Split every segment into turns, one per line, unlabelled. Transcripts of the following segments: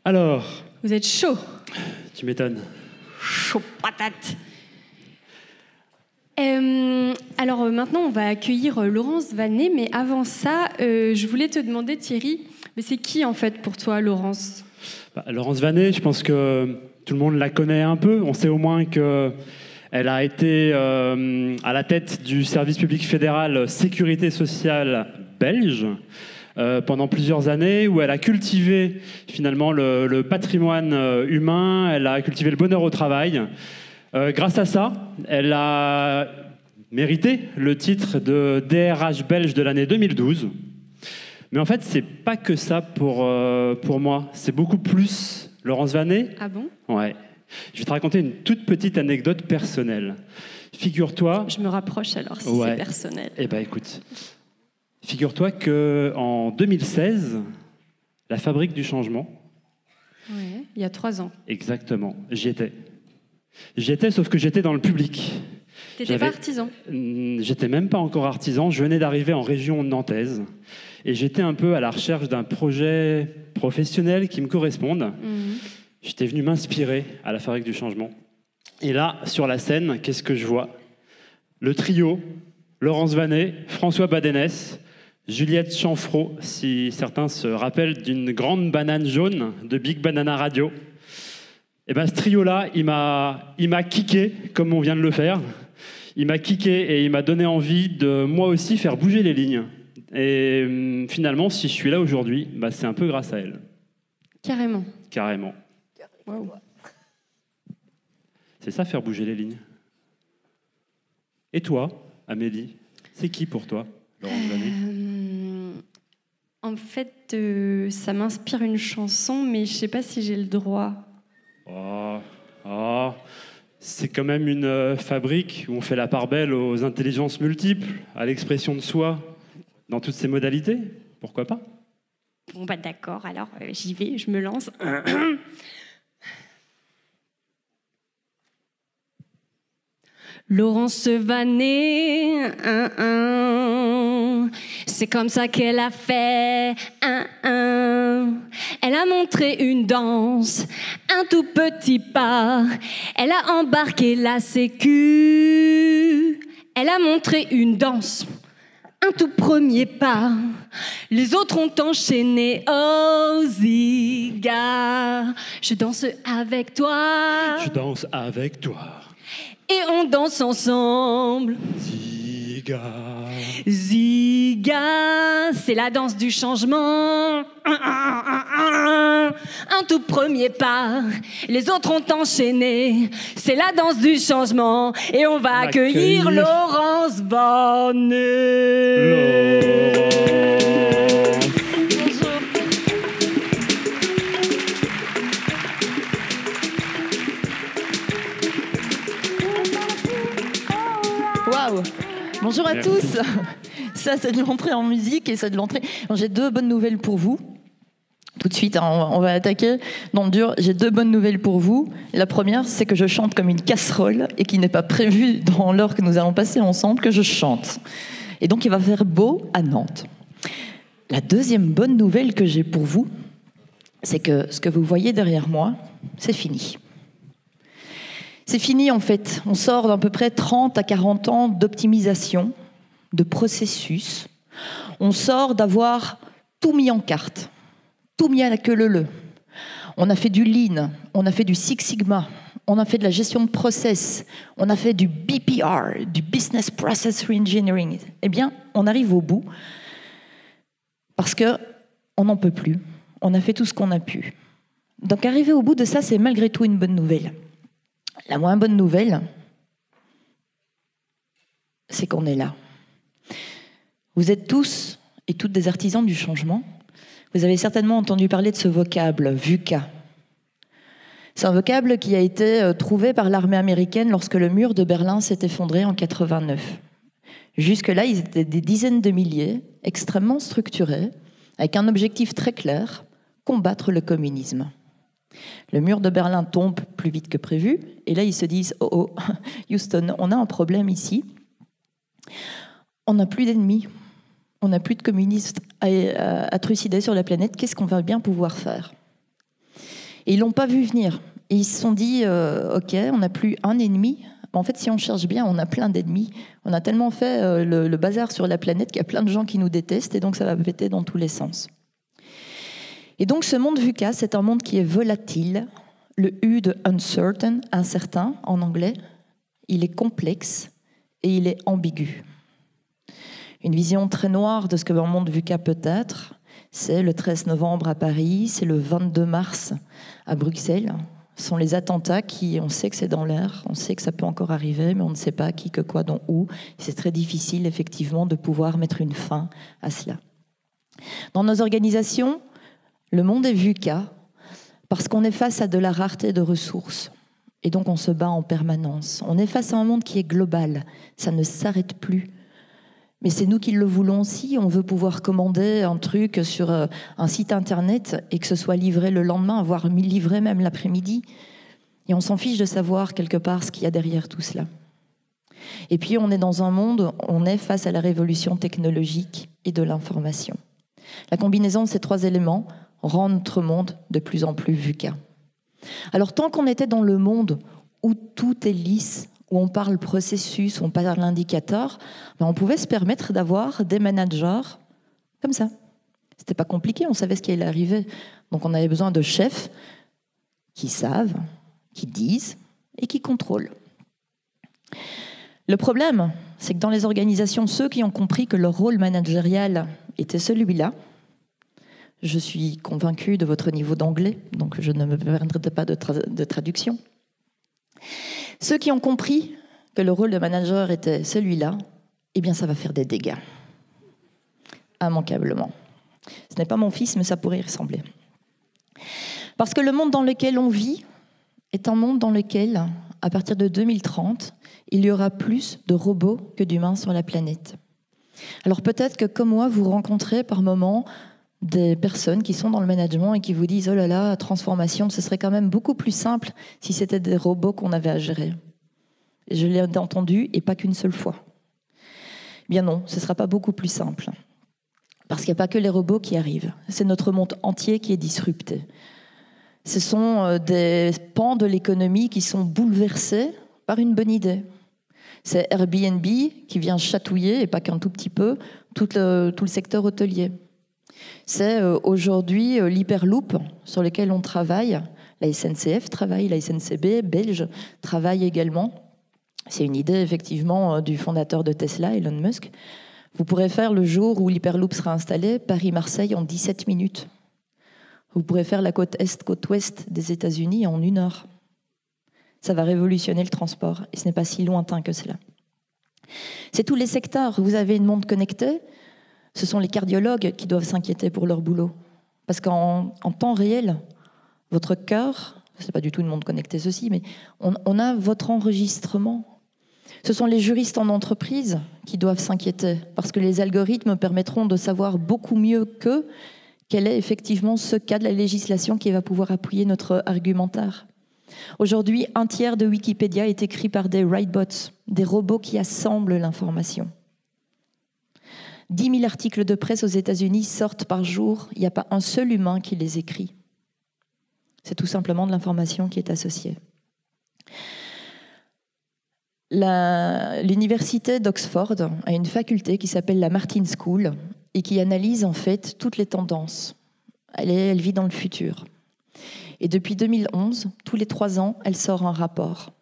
Alors,
Vous êtes chaud.
tu m'étonnes.
Chaud patate. Alors maintenant, on va accueillir Laurence Vanet, mais avant ça, je voulais te demander, Thierry, mais c'est qui en fait pour toi, Laurence ?
Laurence Vanet, je pense que tout le monde la connaît un peu. On sait au moins qu'elle a été à la tête du service public fédéral sécurité sociale belge pendant plusieurs années, où elle a cultivé finalement le patrimoine humain, elle a cultivé le bonheur au travail. Grâce à ça, elle a mérité le titre de DRH belge de l'année 2012. Mais en fait, c'est pas que ça pour moi. C'est beaucoup plus. Laurence Vanet.
Ah bon ?
Ouais. Je vais te raconter une toute petite anecdote personnelle. Figure-toi.
Je me rapproche alors si
Ouais.
c'est personnel.
Eh ben, écoute. Figure-toi que en 2016, la Fabrique du Changement.
Ouais, il y a 3 ans.
Exactement. J'y étais. J'y étais, sauf que j'étais dans le public.
T'étais pas artisan ?
J'étais même pas encore artisan. Je venais d'arriver en région nantaise. Et j'étais un peu à la recherche d'un projet professionnel qui me corresponde. J'étais venu m'inspirer à la Fabrique du Changement. Et là, sur la scène, qu'est-ce que je vois ? Le trio, Laurence Vanet, François Badenès, Juliette Chanfraud, si certains se rappellent d'une grande banane jaune de Big Banana Radio. Et ben, ce trio-là, il m'a kické, comme on vient de le faire. Il m'a kické et il m'a donné envie de, moi aussi, faire bouger les lignes. Et finalement, si je suis là aujourd'hui, bah, c'est un peu grâce à elle.
Carrément.
Carrément.
Wow.
C'est ça, faire bouger les lignes. Et toi, Amélie, c'est qui pour toi, Laurence Vanet ?
En fait, ça m'inspire une chanson, mais je sais pas si j'ai le droit.
C'est quand même une fabrique où on fait la part belle aux intelligences multiples, à l'expression de soi, dans toutes ses modalités. Pourquoi pas ?
Bon bah d'accord, alors j'y vais, je me lance. Laurence Vanet, c'est comme ça qu'elle a fait. Elle a montré une danse, un tout petit pas. Elle a embarqué la sécu. Elle a montré une danse, un tout premier pas. Les autres ont enchaîné. Oh Ziga, je danse avec toi.
Je danse avec toi.
Et on danse ensemble.
Ziga.
Ziga, c'est la danse du changement. Un tout premier pas. Les autres ont enchaîné. C'est la danse du changement. Et on va accueillir Laurence Vanet.
Bonjour à tous. Ça, c'est de l'entrée en musique et c'est de l'entrée. J'ai 2 bonnes nouvelles pour vous. Tout de suite, hein, on va attaquer dans le dur. J'ai 2 bonnes nouvelles pour vous. La première, c'est que je chante comme une casserole et qu'il n'est pas prévu dans l'heure que nous allons passer ensemble que je chante. Et donc, il va faire beau à Nantes. La deuxième bonne nouvelle que j'ai pour vous, c'est que ce que vous voyez derrière moi, c'est fini. C'est fini en fait. On sort d'à peu près 30 à 40 ans d'optimisation, de processus. On sort d'avoir tout mis en carte, tout mis à la queue leu-leu. On a fait du Lean, on a fait du Six Sigma, on a fait de la gestion de process, on a fait du BPR, du Business Process Reengineering. Eh bien, on arrive au bout parce qu'on n'en peut plus. On a fait tout ce qu'on a pu. Donc arriver au bout de ça, c'est malgré tout une bonne nouvelle. La moins bonne nouvelle, c'est qu'on est là. Vous êtes tous et toutes des artisans du changement. Vous avez certainement entendu parler de ce vocable, VUCA. C'est un vocable qui a été trouvé par l'armée américaine lorsque le mur de Berlin s'est effondré en 89. Jusque-là, ils étaient des dizaines de milliers, extrêmement structurés, avec un objectif très clair, combattre le communisme. Le mur de Berlin tombe plus vite que prévu, et là ils se disent « Oh, Houston, on a un problème ici. On n'a plus d'ennemis, on n'a plus de communistes à trucider sur la planète, qu'est-ce qu'on va bien pouvoir faire ?» Et ils l'ont pas vu venir. Et ils se sont dit, ok, on n'a plus un ennemi. En fait, si on cherche bien, on a plein d'ennemis. On a tellement fait le bazar sur la planète qu'il y a plein de gens qui nous détestent, et donc ça va péter dans tous les sens. Et donc ce monde VUCA, c'est un monde qui est volatile. Le U de uncertain, incertain en anglais, il est complexe et il est ambigu. Une vision très noire de ce que le monde VUCA peut être, c'est le 13 novembre à Paris, c'est le 22 mars à Bruxelles. Ce sont les attentats qui, on sait que c'est dans l'air, on sait que ça peut encore arriver, mais on ne sait pas qui, que, quoi, dont, où. C'est très difficile, effectivement, de pouvoir mettre une fin à cela. Dans nos organisations, le monde est VUCA parce qu'on est face à de la rareté de ressources. Et donc, on se bat en permanence. On est face à un monde qui est global. Ça ne s'arrête plus. Mais c'est nous qui le voulons aussi. On veut pouvoir commander un truc sur un site internet et que ce soit livré le lendemain, voire livré même l'après-midi. Et on s'en fiche de savoir quelque part ce qu'il y a derrière tout cela. Et puis on est dans un monde, on est face à la révolution technologique et de l'information. La combinaison de ces trois éléments rend notre monde de plus en plus VUCA. Alors tant qu'on était dans le monde où tout est lisse, où on parle processus, où on parle indicateur, on pouvait se permettre d'avoir des managers comme ça. C'était pas compliqué, on savait ce qui allait arriver. Donc on avait besoin de chefs qui savent, qui disent et qui contrôlent. Le problème, c'est que dans les organisations, ceux qui ont compris que leur rôle managérial était celui-là, je suis convaincue de votre niveau d'anglais, donc je ne me permettrai pas de traduction. Ceux qui ont compris que le rôle de manager était celui-là, eh bien ça va faire des dégâts. Immanquablement. Ce n'est pas mon fils, mais ça pourrait y ressembler. Parce que le monde dans lequel on vit est un monde dans lequel, à partir de 2030, il y aura plus de robots que d'humains sur la planète. Alors peut-être que, comme moi, vous rencontrez par moments des personnes qui sont dans le management et qui vous disent « Oh là là, transformation, ce serait quand même beaucoup plus simple si c'était des robots qu'on avait à gérer. » Je l'ai entendu, et pas qu'une seule fois. Bien non, ce ne sera pas beaucoup plus simple. Parce qu'il n'y a pas que les robots qui arrivent. C'est notre monde entier qui est disrupté. Ce sont des pans de l'économie qui sont bouleversés par une bonne idée. C'est Airbnb qui vient chatouiller, et pas qu'un tout petit peu, tout le secteur hôtelier. C'est aujourd'hui l'Hyperloop sur lequel on travaille. La SNCF travaille, la SNCB belge travaille également. C'est une idée effectivement du fondateur de Tesla, Elon Musk. Vous pourrez faire le jour où l'Hyperloop sera installé, Paris-Marseille en 17 minutes. Vous pourrez faire la côte est, côte ouest des États-Unis en 1 heure. Ça va révolutionner le transport et ce n'est pas si lointain que cela. C'est tous les secteurs. Vous avez une montre connectée. Ce sont les cardiologues qui doivent s'inquiéter pour leur boulot. Parce qu'en temps réel, votre cœur, ce n'est pas du tout une montre connectée ceci, mais on a votre enregistrement. Ce sont les juristes en entreprise qui doivent s'inquiéter, parce que les algorithmes permettront de savoir beaucoup mieux qu'eux quel est effectivement ce cas de la législation qui va pouvoir appuyer notre argumentaire. Aujourd'hui, 1/3 de Wikipédia est écrit par des writebots, des robots qui assemblent l'information. 10 000 articles de presse aux États-Unis sortent par jour. Il n'y a pas un seul humain qui les écrit. C'est tout simplement de l'information qui est associée. L'université d'Oxford a une faculté qui s'appelle la Martin School et qui analyse en fait toutes les tendances. Elle vit dans le futur. Et depuis 2011, tous les 3 ans, elle sort un rapport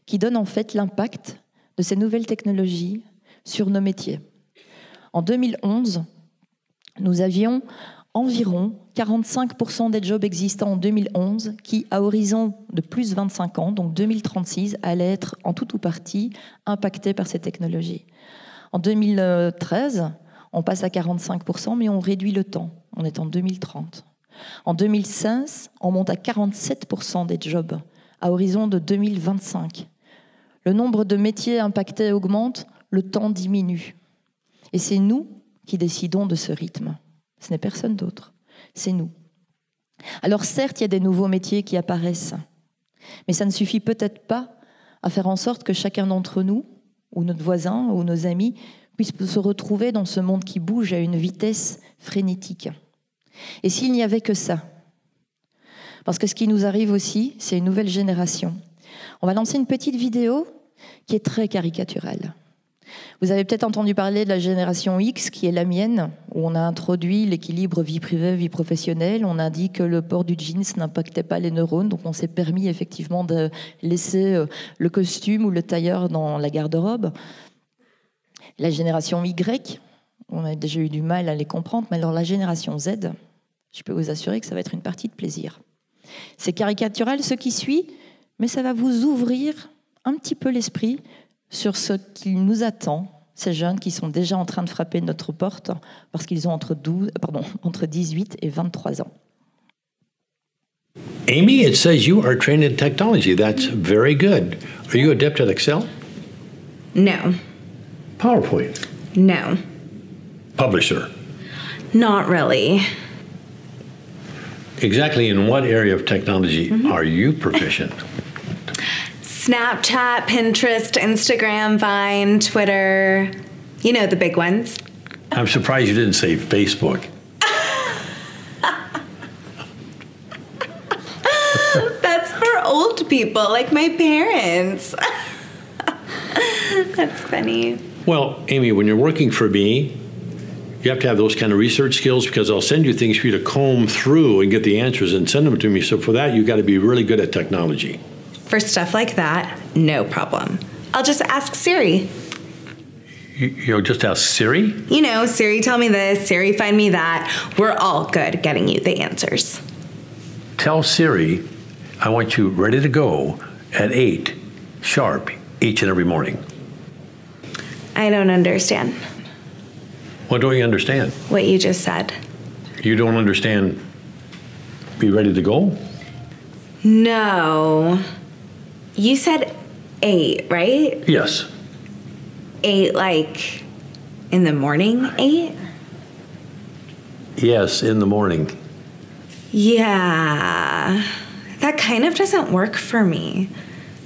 qui donne en fait l'impact de ces nouvelles technologies sur nos métiers. En 2011, nous avions environ 45% des jobs existants en 2011 qui, à horizon de plus 25 ans, donc 2036, allaient être en tout ou partie impactés par ces technologies. En 2013, on passe à 45%, mais on réduit le temps. On est en 2030. En 2016, on monte à 47% des jobs, à horizon de 2025. Le nombre de métiers impactés augmente, le temps diminue. Et c'est nous qui décidons de ce rythme. Ce n'est personne d'autre, c'est nous. Alors certes, il y a des nouveaux métiers qui apparaissent, mais ça ne suffit peut-être pas à faire en sorte que chacun d'entre nous, ou notre voisin, ou nos amis, puisse se retrouver dans ce monde qui bouge à une vitesse frénétique. Et s'il n'y avait que ça, Parce que ce qui nous arrive aussi, c'est une nouvelle génération. On va lancer une petite vidéo qui est très caricaturale. Vous avez peut-être entendu parler de la génération X, qui est la mienne, où on a introduit l'équilibre vie privée, vie professionnelle. On a dit que le port du jeans n'impactait pas les neurones, donc on s'est permis effectivement de laisser le costume ou le tailleur dans la garde-robe. La génération Y, on a déjà eu du mal à les comprendre, mais alors la génération Z, je peux vous assurer que ça va être une partie de plaisir. C'est caricatural ce qui suit, mais ça va vous ouvrir un petit peu l'esprit sur ce qui nous attend, ces jeunes qui sont déjà en train de frapper notre porte parce qu'ils ont entre 18 et 23 ans.
Amy, it says you are trained in technology. That's very good. Are you adept at Excel?
No.
PowerPoint?
No.
Publisher?
Not really.
Exactly in what area of technology are you proficient?
Snapchat, Pinterest, Instagram, Vine, Twitter. You know, the big ones.
I'm surprised you didn't say Facebook.
That's for old people, like my parents. That's funny.
Well, Amy, when you're working for me, you have to have those kind of research skills because I'll send you things for you to comb through and get the answers and send them to me. So for that, you got to be really good at technology.
For stuff like that, no problem. I'll just ask Siri.
You'll just ask Siri?
You know, Siri, tell me this, Siri, find me that. We're all good at getting you the answers.
Tell Siri I want you ready to go at 8 sharp each and every morning.
I don't understand
What don't you understand?
what you just said.
You don't understand be ready to go?
No. You said 8, right?
Yes.
8 like in the morning 8?
Yes, in the morning.
Yeah. That kind of doesn't work for me.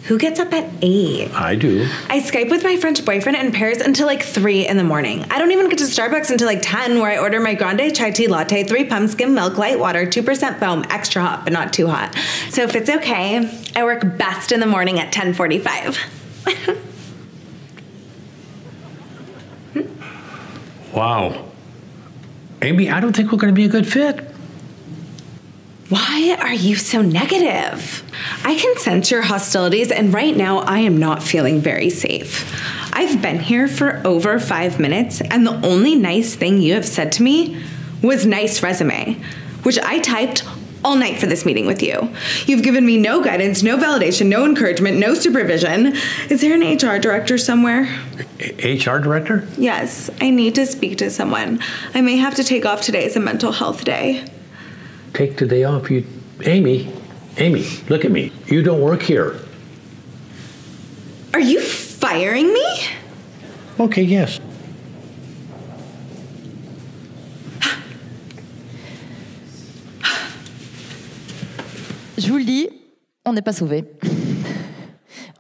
Who gets up at 8?
I do.
I Skype with my French boyfriend in Paris until like 3 in the morning. I don't even get to Starbucks until like 10, where I order my grande chai tea latte, 3 pumps, skim milk, light water, 2% foam, extra hot, but not too hot. So if it's okay, I work best in the morning at 10:45.
Wow. Amy, I don't think we're going to be a good fit.
Why are you so negative? I can sense your hostilities, and right now I am not feeling very safe. I've been here for over 5 minutes, and the only nice thing you have said to me was nice resume, which I typed all night for this meeting with you. You've given me no guidance, no validation, no encouragement, no supervision. Is there an HR director somewhere?
HR director?
Yes, I need to speak to someone. I may have to take off today as a mental health day.
Take the day off. Amy, look at me. You don't work here.
Are you firing me?
Okay, yes.
Je vous le dis, on n'est pas sauvés.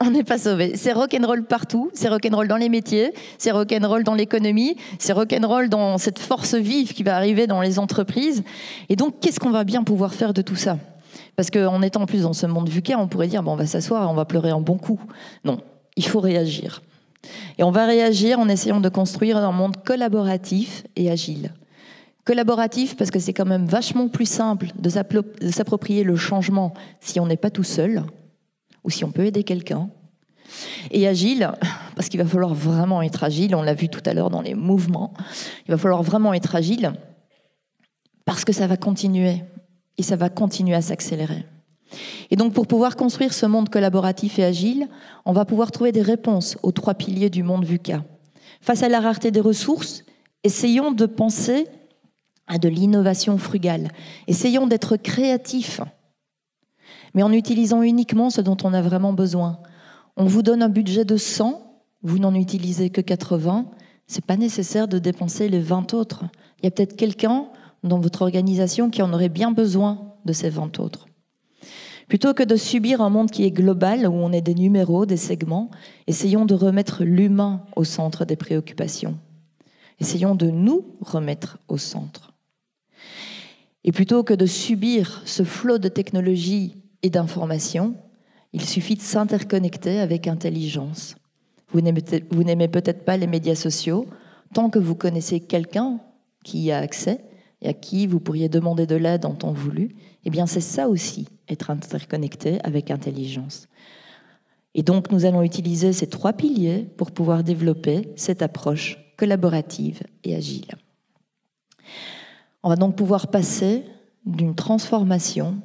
On n'est pas sauvés. C'est rock'n'roll partout, c'est rock'n'roll dans les métiers, c'est rock'n'roll dans l'économie, c'est rock'n'roll dans cette force vive qui va arriver dans les entreprises. Et donc, qu'est-ce qu'on va bien pouvoir faire de tout ça ? Parce qu'en étant en plus dans ce monde VUCA, on pourrait dire, bon, on va s'asseoir et on va pleurer un bon coup. Non, il faut réagir. Et on va réagir en essayant de construire un monde collaboratif et agile. Collaboratif parce que c'est quand même vachement plus simple de s'approprier le changement si on n'est pas tout seul ou si on peut aider quelqu'un. Et agile, parce qu'il va falloir vraiment être agile, on l'a vu tout à l'heure dans les mouvements, il va falloir vraiment être agile parce que ça va continuer et ça va continuer à s'accélérer. Et donc pour pouvoir construire ce monde collaboratif et agile, on va pouvoir trouver des réponses aux 3 piliers du monde VUCA. Face à la rareté des ressources, essayons de penser à de l'innovation frugale. Essayons d'être créatifs, mais en utilisant uniquement ce dont on a vraiment besoin. On vous donne un budget de 100, vous n'en utilisez que 80, c'est pas nécessaire de dépenser les 20 autres. Il y a peut-être quelqu'un dans votre organisation qui en aurait bien besoin de ces 20 autres. Plutôt que de subir un monde qui est global, où on est des numéros, des segments, essayons de remettre l'humain au centre des préoccupations. Essayons de nous remettre au centre. Et plutôt que de subir ce flot de technologies et d'informations, il suffit de s'interconnecter avec intelligence. Vous n'aimez peut-être pas les médias sociaux, tant que vous connaissez quelqu'un qui y a accès et à qui vous pourriez demander de l'aide en temps voulu, eh bien c'est ça aussi, être interconnecté avec intelligence. Et donc nous allons utiliser ces 3 piliers pour pouvoir développer cette approche collaborative et agile. On va donc pouvoir passer d'une transformation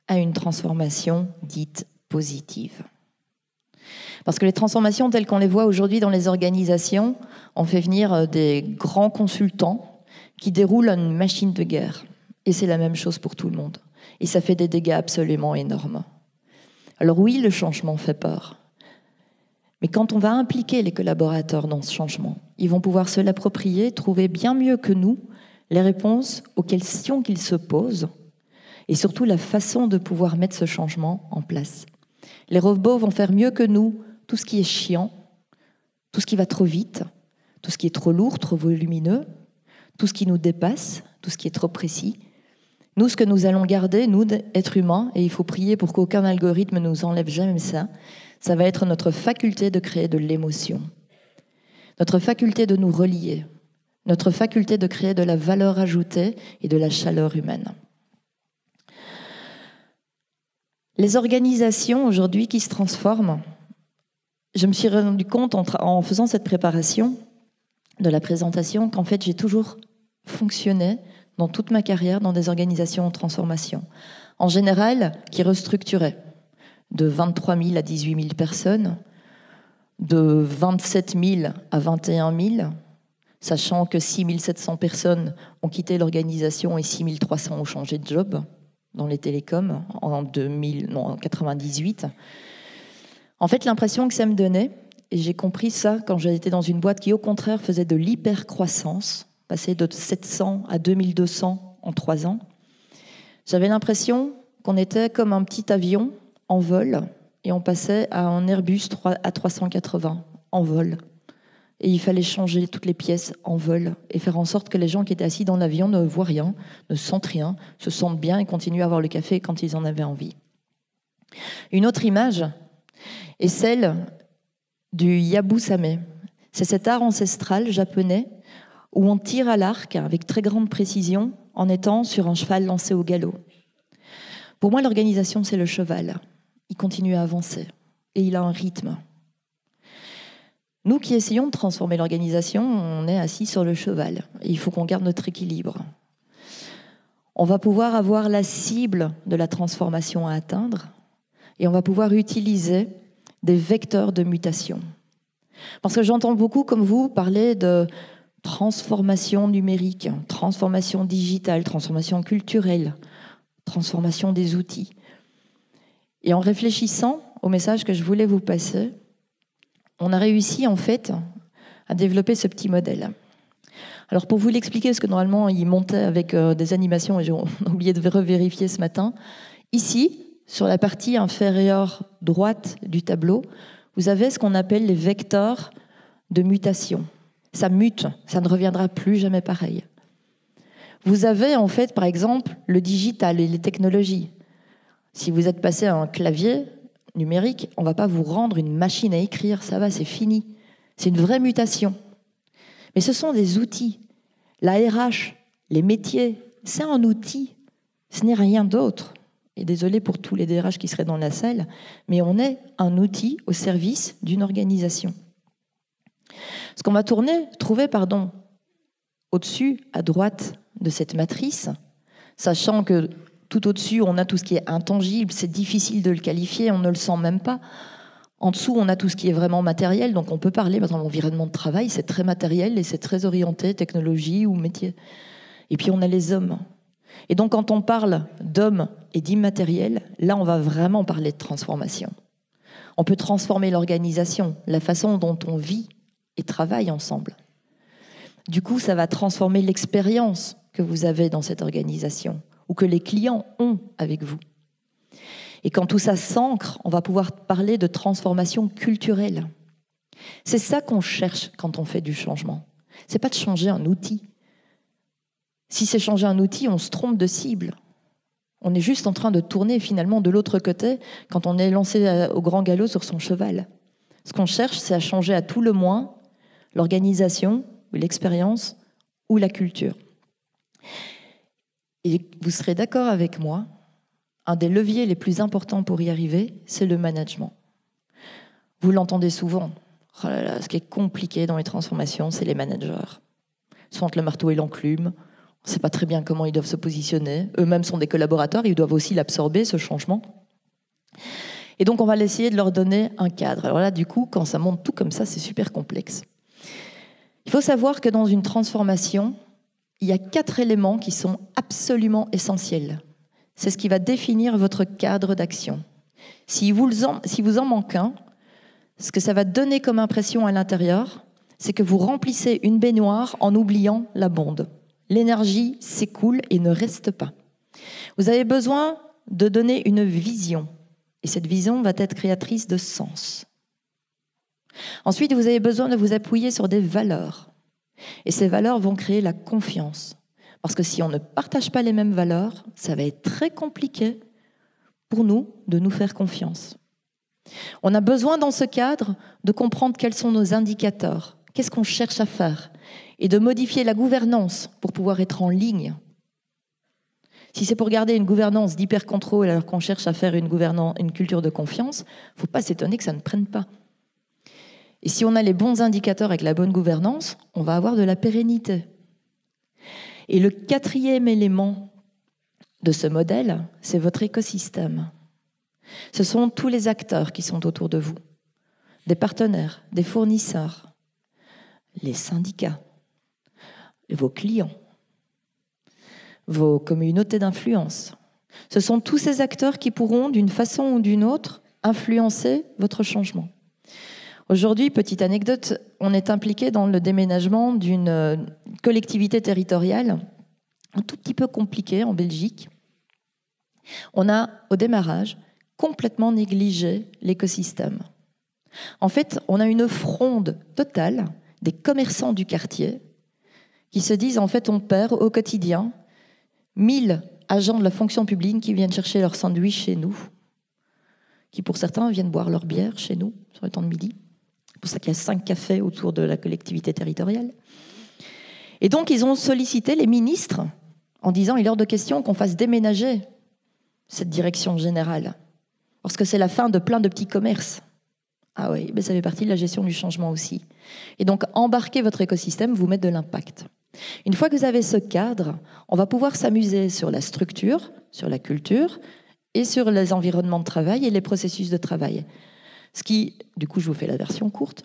à une transformation dite positive. Parce que les transformations telles qu'on les voit aujourd'hui dans les organisations, on fait venir des grands consultants qui déroulent une machine de guerre. Et c'est la même chose pour tout le monde. Et ça fait des dégâts absolument énormes. Alors oui, le changement fait peur. Mais quand on va impliquer les collaborateurs dans ce changement, ils vont pouvoir se l'approprier, trouver bien mieux que nous les réponses aux questions qu'ils se posent et surtout la façon de pouvoir mettre ce changement en place. Les robots vont faire mieux que nous tout ce qui est chiant, tout ce qui va trop vite, tout ce qui est trop lourd, trop volumineux, tout ce qui nous dépasse, tout ce qui est trop précis. Nous, ce que nous allons garder, nous, êtres humains, et il faut prier pour qu'aucun algorithme ne nous enlève jamais ça, ça va être notre faculté de créer de l'émotion, notre faculté de nous relier, notre faculté de créer de la valeur ajoutée et de la chaleur humaine. Les organisations aujourd'hui qui se transforment, je me suis rendu compte en faisant cette préparation de la présentation qu'en fait j'ai toujours fonctionné dans toute ma carrière dans des organisations en transformation. En général, qui restructuraient de 23 000 à 18 000 personnes, de 27 000 à 21 000, sachant que 6 700 personnes ont quitté l'organisation et 6 300 ont changé de job dans les télécoms en 1998. En fait, l'impression que ça me donnait, et j'ai compris ça quand j'étais dans une boîte qui, au contraire, faisait de l'hypercroissance, passait de 700 à 2200 en 3 ans, j'avais l'impression qu'on était comme un petit avion en vol et on passait à un Airbus A380 en vol. Et il fallait changer toutes les pièces en vol et faire en sorte que les gens qui étaient assis dans l'avion ne voient rien, ne sentent rien, se sentent bien et continuent à avoir le café quand ils en avaient envie. Une autre image est celle du yabusame. C'est cet art ancestral japonais où on tire à l'arc avec très grande précision en étant sur un cheval lancé au galop. Pour moi, l'organisation, c'est le cheval. Il continue à avancer et il a un rythme. Nous qui essayons de transformer l'organisation, on est assis sur le cheval. Et il faut qu'on garde notre équilibre. On va pouvoir avoir la cible de la transformation à atteindre et on va pouvoir utiliser des vecteurs de mutation. Parce que j'entends beaucoup, comme vous, parler de transformation numérique, transformation digitale, transformation culturelle, transformation des outils. Et en réfléchissant au message que je voulais vous passer, on a réussi en fait à développer ce petit modèle. Alors pour vous l'expliquer, parce que normalement il montait avec des animations et j'ai oublié de revérifier ce matin, ici, sur la partie inférieure droite du tableau, vous avez ce qu'on appelle les vecteurs de mutation. Ça mute, ça ne reviendra plus jamais pareil. Vous avez en fait, par exemple, le digital et les technologies. Si vous êtes passé à un clavier numérique, on ne va pas vous rendre une machine à écrire, ça va, c'est fini. C'est une vraie mutation. Mais ce sont des outils. La RH, les métiers, c'est un outil. Ce n'est rien d'autre. Et désolé pour tous les DRH qui seraient dans la salle, mais on est un outil au service d'une organisation. Ce qu'on va trouver au-dessus, à droite de cette matrice, sachant que tout au-dessus, on a tout ce qui est intangible, c'est difficile de le qualifier, on ne le sent même pas. En dessous, on a tout ce qui est vraiment matériel, donc on peut parler, par exemple, l'environnement de travail, c'est très matériel et c'est très orienté, technologie ou métier. Et puis on a les hommes. Et donc quand on parle d'hommes et d'immatériel, là on va vraiment parler de transformation. On peut transformer l'organisation, la façon dont on vit et travaille ensemble. Du coup, ça va transformer l'expérience que vous avez dans cette organisation ou que les clients ont avec vous. Et quand tout ça s'ancre, on va pouvoir parler de transformation culturelle. C'est ça qu'on cherche quand on fait du changement. C'est pas de changer un outil. Si c'est changer un outil, on se trompe de cible. On est juste en train de tourner finalement de l'autre côté quand on est lancé au grand galop sur son cheval. Ce qu'on cherche, c'est à changer à tout le moins l'organisation, ou l'expérience ou la culture. Et vous serez d'accord avec moi, un des leviers les plus importants pour y arriver, c'est le management. Vous l'entendez souvent. Oh là là, ce qui est compliqué dans les transformations, c'est les managers. Ils sont entre le marteau et l'enclume. On ne sait pas très bien comment ils doivent se positionner. Eux-mêmes sont des collaborateurs, ils doivent aussi l'absorber, ce changement. Et donc, on va essayer de leur donner un cadre. Alors là, du coup, quand ça monte tout comme ça, c'est super complexe. Il faut savoir que dans une transformation, il y a 4 éléments qui sont absolument essentiels. C'est ce qui va définir votre cadre d'action. Si vous en manquez un, ce que ça va donner comme impression à l'intérieur, c'est que vous remplissez une baignoire en oubliant la bonde. L'énergie s'écoule et ne reste pas. Vous avez besoin de donner une vision. Et cette vision va être créatrice de sens. Ensuite, vous avez besoin de vous appuyer sur des valeurs. Et ces valeurs vont créer la confiance. Parce que si on ne partage pas les mêmes valeurs, ça va être très compliqué pour nous de nous faire confiance. On a besoin dans ce cadre de comprendre quels sont nos indicateurs, qu'est-ce qu'on cherche à faire, et de modifier la gouvernance pour pouvoir être en ligne. Si c'est pour garder une gouvernance d'hyper-contrôle alors qu'on cherche à faire une culture de confiance, il ne faut pas s'étonner que ça ne prenne pas. Et si on a les bons indicateurs avec la bonne gouvernance, on va avoir de la pérennité. Et le 4e élément de ce modèle, c'est votre écosystème. Ce sont tous les acteurs qui sont autour de vous, des partenaires, des fournisseurs, les syndicats, vos clients, vos communautés d'influence. Ce sont tous ces acteurs qui pourront, d'une façon ou d'une autre, influencer votre changement. Aujourd'hui, petite anecdote, on est impliqué dans le déménagement d'une collectivité territoriale un tout petit peu compliquée en Belgique. On a, au démarrage, complètement négligé l'écosystème. En fait, on a une fronde totale des commerçants du quartier qui se disent, en fait, on perd au quotidien 1000 agents de la fonction publique qui viennent chercher leur sandwich chez nous, qui pour certains viennent boire leur bière chez nous sur le temps de midi. C'est pour ça qu'il y a 5 cafés autour de la collectivité territoriale. Et donc, ils ont sollicité les ministres en disant, il est hors de question qu'on fasse déménager cette direction générale, parce que c'est la fin de plein de petits commerces. Ah oui, mais ça fait partie de la gestion du changement aussi. Et donc, embarquer votre écosystème vous met de l'impact. Une fois que vous avez ce cadre, on va pouvoir s'amuser sur la structure, sur la culture et sur les environnements de travail et les processus de travail. Ce qui, du coup, je vous fais la version courte,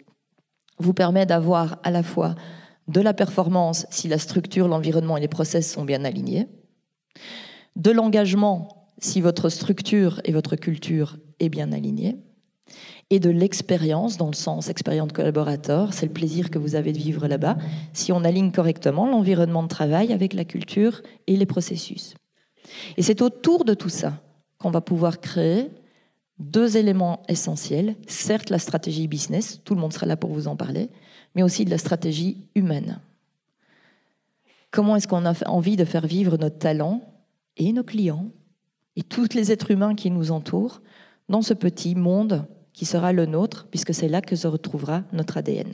vous permet d'avoir à la fois de la performance si la structure, l'environnement et les process sont bien alignés, de l'engagement si votre structure et votre culture est bien alignée, et de l'expérience, dans le sens expérience de collaborateur, c'est le plaisir que vous avez de vivre là-bas, si on aligne correctement l'environnement de travail avec la culture et les processus. Et c'est autour de tout ça qu'on va pouvoir créer 2 éléments essentiels, certes la stratégie business, tout le monde sera là pour vous en parler, mais aussi de la stratégie humaine. Comment est-ce qu'on a envie de faire vivre notre talent et nos clients et tous les êtres humains qui nous entourent dans ce petit monde qui sera le nôtre, puisque c'est là que se retrouvera notre ADN.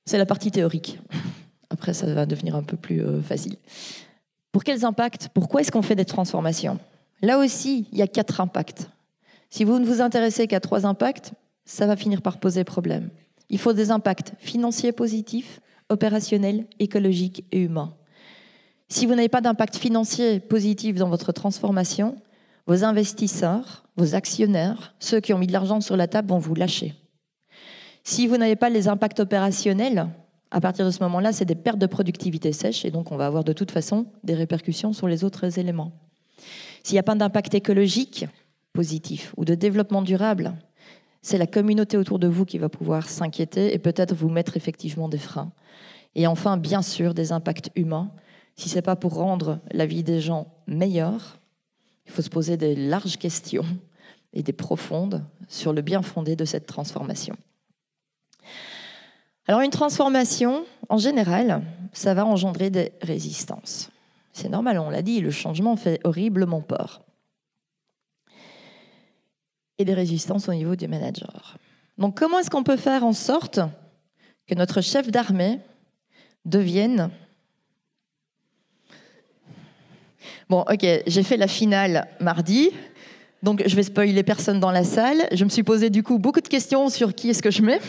C'est la partie théorique. Après, ça va devenir un peu plus facile. Pour quels impacts? Pourquoi est-ce qu'on fait des transformations? Là aussi, il y a 4 impacts. Si vous ne vous intéressez qu'à 3 impacts, ça va finir par poser problème. Il faut des impacts financiers positifs, opérationnels, écologiques et humains. Si vous n'avez pas d'impact financier positif dans votre transformation, vos investisseurs, vos actionnaires, ceux qui ont mis de l'argent sur la table vont vous lâcher. Si vous n'avez pas les impacts opérationnels, à partir de ce moment-là, c'est des pertes de productivité sèche et donc on va avoir de toute façon des répercussions sur les autres éléments. S'il n'y a pas d'impact écologique positif ou de développement durable, c'est la communauté autour de vous qui va pouvoir s'inquiéter et peut-être vous mettre effectivement des freins. Et enfin, bien sûr, des impacts humains. Si ce n'est pas pour rendre la vie des gens meilleure, il faut se poser des larges questions et des profondes sur le bien fondé de cette transformation. Alors une transformation, en général, ça va engendrer des résistances. C'est normal, on l'a dit, le changement fait horriblement peur. Et des résistances au niveau du manager. Donc comment est-ce qu'on peut faire en sorte que notre chef d'armée devienne... Bon, ok, j'ai fait la finale mardi, donc je vais spoiler personne dans la salle. Je me suis posé du coup beaucoup de questions sur qui est-ce que je mets.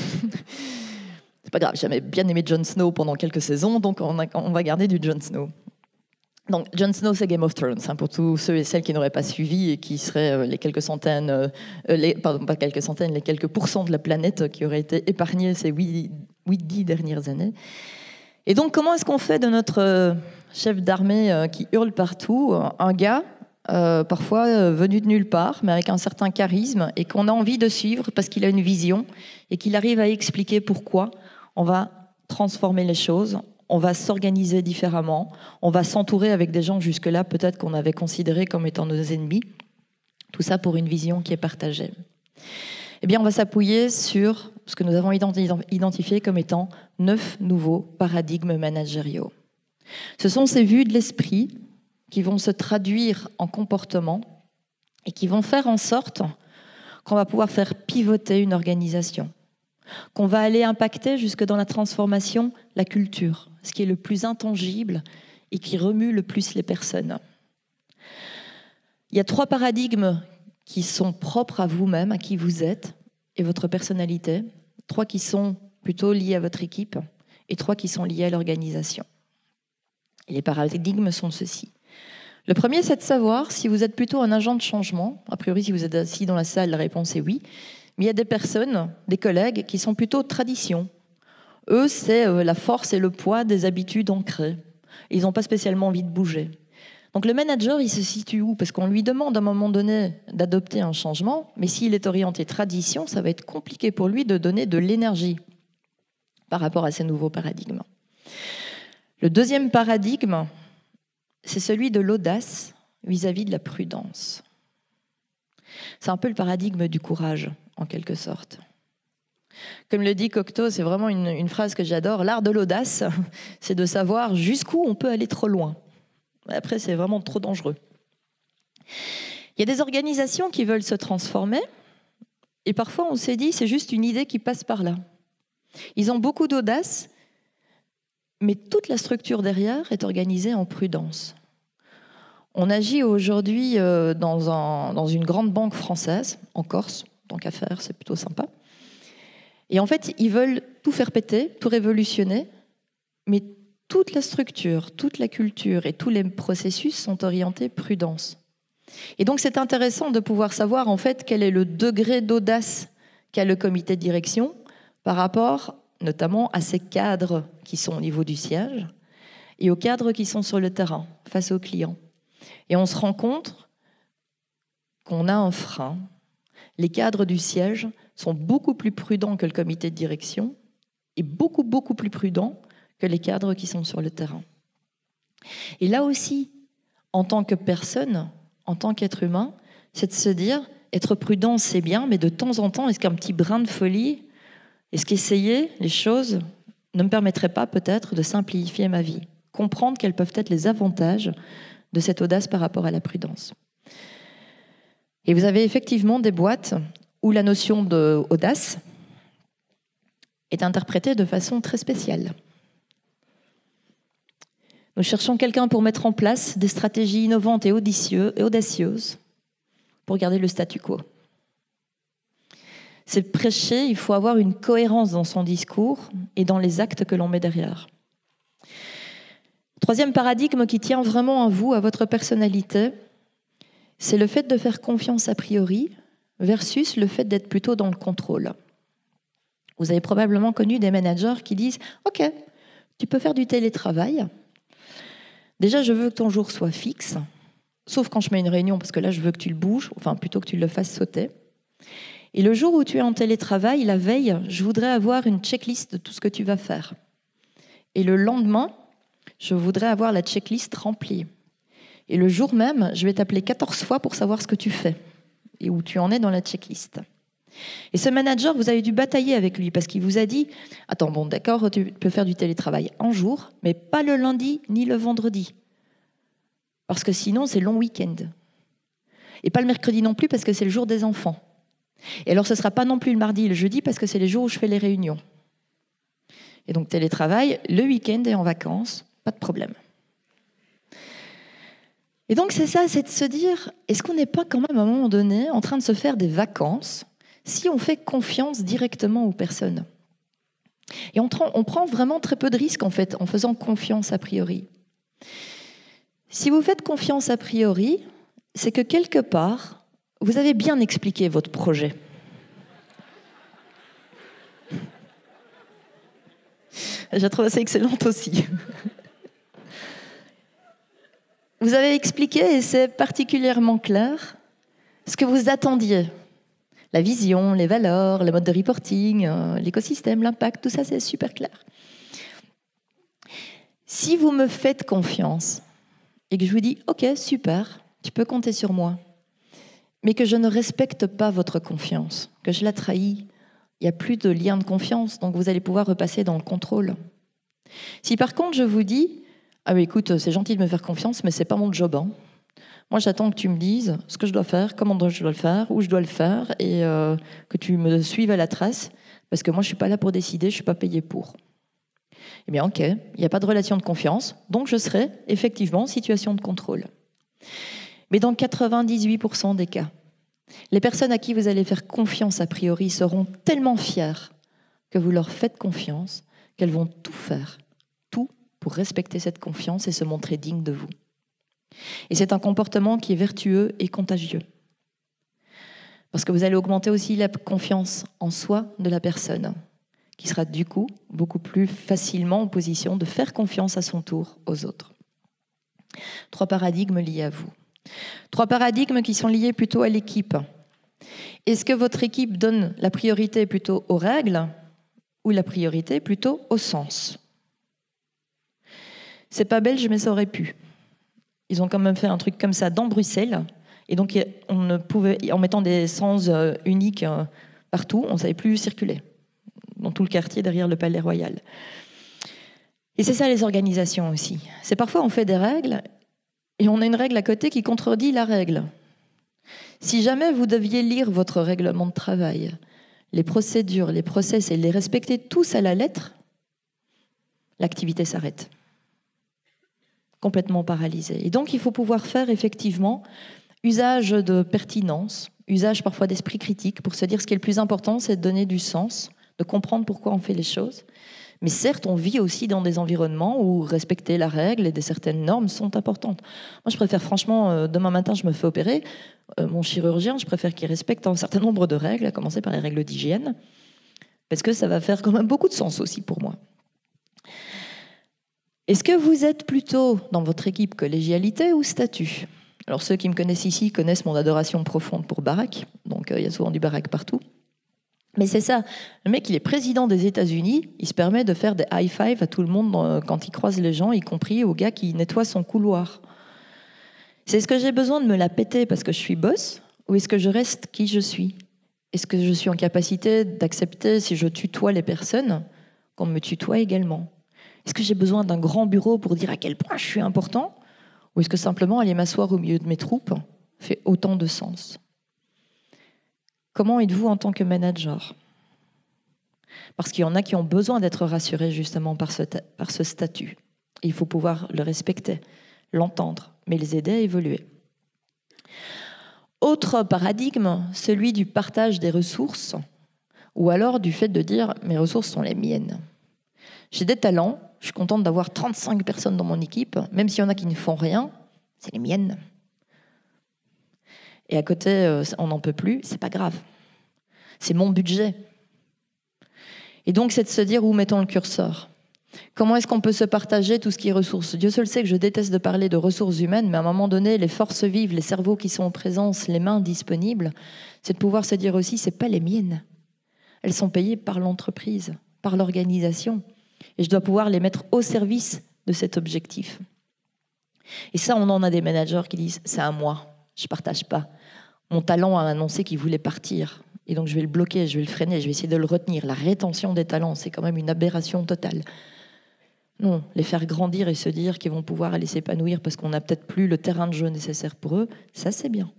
C'est pas grave, j'avais bien aimé Jon Snow pendant quelques saisons, donc on va garder du Jon Snow. Donc Jon Snow, c'est Game of Thrones, hein, pour tous ceux et celles qui n'auraient pas suivi et qui seraient les quelques centaines, pas quelques centaines, les quelques pourcents de la planète qui auraient été épargnés ces 8-10 dernières années. Et donc, comment est-ce qu'on fait de notre chef d'armée qui hurle partout, un gars, parfois venu de nulle part, mais avec un certain charisme, et qu'on a envie de suivre parce qu'il a une vision, et qu'il arrive à expliquer pourquoi on va transformer les choses, on va s'organiser différemment, on va s'entourer avec des gens jusque-là peut-être qu'on avait considérés comme étant nos ennemis, tout ça pour une vision qui est partagée. Eh bien, on va s'appuyer sur ce que nous avons identifié comme étant 9 nouveaux paradigmes managériaux. Ce sont ces vues de l'esprit qui vont se traduire en comportement et qui vont faire en sorte qu'on va pouvoir faire pivoter une organisation, qu'on va aller impacter jusque dans la transformation, la culture, ce qui est le plus intangible et qui remue le plus les personnes. Il y a 3 paradigmes qui sont propres à vous-même, à qui vous êtes et votre personnalité, 3 qui sont plutôt liés à votre équipe et 3 qui sont liés à l'organisation. Et les paradigmes sont ceux-ci. Le premier, c'est de savoir si vous êtes plutôt un agent de changement. A priori, si vous êtes assis dans la salle, la réponse est oui. Mais il y a des personnes, des collègues, qui sont plutôt tradition. Eux, c'est la force et le poids des habitudes ancrées. Ils n'ont pas spécialement envie de bouger. Donc le manager, il se situe où? Parce qu'on lui demande à un moment donné d'adopter un changement, mais s'il est orienté tradition, ça va être compliqué pour lui de donner de l'énergie par rapport à ces nouveaux paradigmes. Le deuxième paradigme, c'est celui de l'audace vis-à-vis de la prudence. C'est un peu le paradigme du courage, en quelque sorte. Comme le dit Cocteau, c'est vraiment une phrase que j'adore, l'art de l'audace, c'est de savoir jusqu'où on peut aller trop loin. Après, c'est vraiment trop dangereux. Il y a des organisations qui veulent se transformer, et parfois on s'est dit, c'est juste une idée qui passe par là. Ils ont beaucoup d'audace, mais toute la structure derrière est organisée en prudence. On agit aujourd'hui dans une grande banque française, en Corse, tant qu'à faire, c'est plutôt sympa. Et en fait, ils veulent tout faire péter, tout révolutionner, mais toute la structure, toute la culture et tous les processus sont orientés prudence. Et donc, c'est intéressant de pouvoir savoir, en fait, quel est le degré d'audace qu'a le comité de direction par rapport, notamment, à ces cadres qui sont au niveau du siège et aux cadres qui sont sur le terrain, face aux clients. Et on se rend compte qu'on a un frein. Les cadres du siège sont beaucoup plus prudents que le comité de direction et beaucoup, beaucoup plus prudents que les cadres qui sont sur le terrain. Et là aussi, en tant que personne, en tant qu'être humain, c'est de se dire, être prudent, c'est bien, mais de temps en temps, est-ce qu'un petit brin de folie, est-ce qu'essayer les choses ne me permettrait pas peut-être de simplifier ma vie, comprendre quels peuvent être les avantages de cette audace par rapport à la prudence. Et vous avez effectivement des boîtes où la notion d'audace est interprétée de façon très spéciale. Nous cherchons quelqu'un pour mettre en place des stratégies innovantes et audacieuses pour garder le statu quo. C'est prêcher, il faut avoir une cohérence dans son discours et dans les actes que l'on met derrière. Troisième paradigme qui tient vraiment à vous, à votre personnalité, c'est le fait de faire confiance a priori versus le fait d'être plutôt dans le contrôle. Vous avez probablement connu des managers qui disent « Ok, tu peux faire du télétravail. Déjà, je veux que ton jour soit fixe, sauf quand je mets une réunion, parce que là, je veux que tu le bouges, enfin plutôt que tu le fasses sauter. Et le jour où tu es en télétravail, la veille, je voudrais avoir une checklist de tout ce que tu vas faire. Et le lendemain, je voudrais avoir la checklist remplie. Et le jour même, je vais t'appeler 14 fois pour savoir ce que tu fais et où tu en es dans la checklist. » Et ce manager, vous avez dû batailler avec lui parce qu'il vous a dit « Attends, bon, d'accord, tu peux faire du télétravail un jour, mais pas le lundi ni le vendredi. Parce que sinon, c'est long week-end. Et pas le mercredi non plus parce que c'est le jour des enfants. Et alors, ce ne sera pas non plus le mardi et le jeudi parce que c'est les jours où je fais les réunions. Et donc, télétravail, le week-end et en vacances, pas de problème. » Et donc, c'est ça, c'est de se dire, est-ce qu'on n'est pas quand même à un moment donné en train de se faire des vacances si on fait confiance directement aux personnes? Et on prend vraiment très peu de risques, en fait, en faisant confiance a priori. Si vous faites confiance a priori, c'est que quelque part, vous avez bien expliqué votre projet. J'ai trouvé ça excellente aussi. Vous avez expliqué, et c'est particulièrement clair, ce que vous attendiez. La vision, les valeurs, le mode de reporting, l'écosystème, l'impact, tout ça, c'est super clair. Si vous me faites confiance et que je vous dis « Ok, super, tu peux compter sur moi », mais que je ne respecte pas votre confiance, que je la trahis, il n'y a plus de lien de confiance, donc vous allez pouvoir repasser dans le contrôle. Si par contre je vous dis « Ah oui, écoute, c'est gentil de me faire confiance, mais c'est pas mon job. Hein. Moi, j'attends que tu me dises ce que je dois faire, comment je dois le faire, où je dois le faire, et que tu me suives à la trace, parce que moi, je suis pas là pour décider, je suis pas payée pour. » Eh bien, ok, il n'y a pas de relation de confiance, donc je serai effectivement en situation de contrôle. Mais dans 98% des cas, les personnes à qui vous allez faire confiance a priori seront tellement fières que vous leur faites confiance qu'elles vont tout faire, tout pour respecter cette confiance et se montrer dignes de vous. Et c'est un comportement qui est vertueux et contagieux. Parce que vous allez augmenter aussi la confiance en soi de la personne, qui sera du coup beaucoup plus facilement en position de faire confiance à son tour aux autres. 3 paradigmes liés à vous. 3 paradigmes qui sont liés plutôt à l'équipe. Est-ce que votre équipe donne la priorité plutôt aux règles ou la priorité plutôt au sens? C'est pas belge, mais ça aurait pu. Ils ont quand même fait un truc comme ça dans Bruxelles. Et donc, on ne pouvait, en mettant des sens uniques partout, on ne savait plus circuler dans tout le quartier derrière le Palais Royal. Et c'est ça les organisations aussi. C'est parfois on fait des règles et on a une règle à côté qui contredit la règle. Si jamais vous deviez lire votre règlement de travail, les procédures, les process et les respecter tous à la lettre, l'activité s'arrête. Complètement paralysée. Et donc il faut pouvoir faire effectivement usage de pertinence, usage parfois d'esprit critique pour se dire ce qui est le plus important, c'est de donner du sens, de comprendre pourquoi on fait les choses. Mais certes, on vit aussi dans des environnements où respecter la règle et des certaines normes sont importantes. Moi, je préfère franchement, demain matin, je me fais opérer, mon chirurgien, je préfère qu'il respecte un certain nombre de règles, à commencer par les règles d'hygiène, parce que ça va faire quand même beaucoup de sens aussi pour moi. Est-ce que vous êtes plutôt dans votre équipe collégialité ou statut? Alors ceux qui me connaissent ici connaissent mon adoration profonde pour Barack, donc il y a souvent du Barack partout. Mais c'est ça, le mec il est président des États-Unis, il se permet de faire des high five à tout le monde quand il croise les gens, y compris au gars qui nettoie son couloir. C'est est-ce que j'ai besoin de me la péter parce que je suis boss, ou est-ce que je reste qui je suis? Est-ce que je suis en capacité d'accepter, si je tutoie les personnes, qu'on me tutoie également? Est-ce que j'ai besoin d'un grand bureau pour dire à quel point je suis important? Ou est-ce que simplement aller m'asseoir au milieu de mes troupes fait autant de sens? Comment êtes-vous en tant que manager? Parce qu'il y en a qui ont besoin d'être rassurés justement par ce statut. Et il faut pouvoir le respecter, l'entendre, mais les aider à évoluer. Autre paradigme, celui du partage des ressources, ou alors du fait de dire « mes ressources sont les miennes ». J'ai des talents, je suis contente d'avoir 35 personnes dans mon équipe, même s'il y en a qui ne font rien, c'est les miennes. Et à côté, on n'en peut plus, c'est pas grave. C'est mon budget. Et donc, c'est de se dire où mettons le curseur. Comment est-ce qu'on peut se partager tout ce qui est ressources? Dieu seul sait que je déteste de parler de ressources humaines, mais à un moment donné, les forces vives, les cerveaux qui sont en présence, les mains disponibles, c'est de pouvoir se dire aussi, c'est pas les miennes. Elles sont payées par l'entreprise, par l'organisation. Et je dois pouvoir les mettre au service de cet objectif. Et ça, on en a des managers qui disent « c'est à moi, je ne partage pas ». Mon talent a annoncé qu'il voulait partir. Et donc je vais le bloquer, je vais le freiner, je vais essayer de le retenir. La rétention des talents, c'est quand même une aberration totale. Non, les faire grandir et se dire qu'ils vont pouvoir aller s'épanouir parce qu'on n'a peut-être plus le terrain de jeu nécessaire pour eux, ça c'est bien.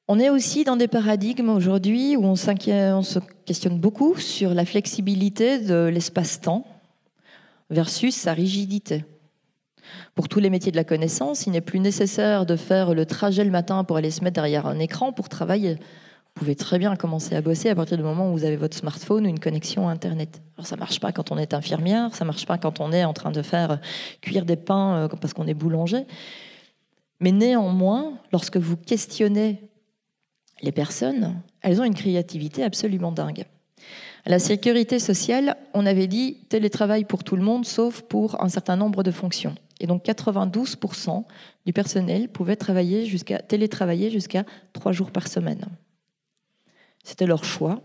On est aussi dans des paradigmes aujourd'hui où on se questionne beaucoup sur la flexibilité de l'espace-temps versus sa rigidité. Pour tous les métiers de la connaissance, il n'est plus nécessaire de faire le trajet le matin pour aller se mettre derrière un écran pour travailler. Vous pouvez très bien commencer à bosser à partir du moment où vous avez votre smartphone ou une connexion à Internet. Alors ça ne marche pas quand on est infirmière, ça ne marche pas quand on est en train de faire cuire des pains parce qu'on est boulanger. Mais néanmoins, lorsque vous questionnez les personnes, elles ont une créativité absolument dingue. À la sécurité sociale, on avait dit télétravail pour tout le monde, sauf pour un certain nombre de fonctions. Et donc 92% du personnel pouvait télétravailler jusqu'à 3 jours par semaine. C'était leur choix.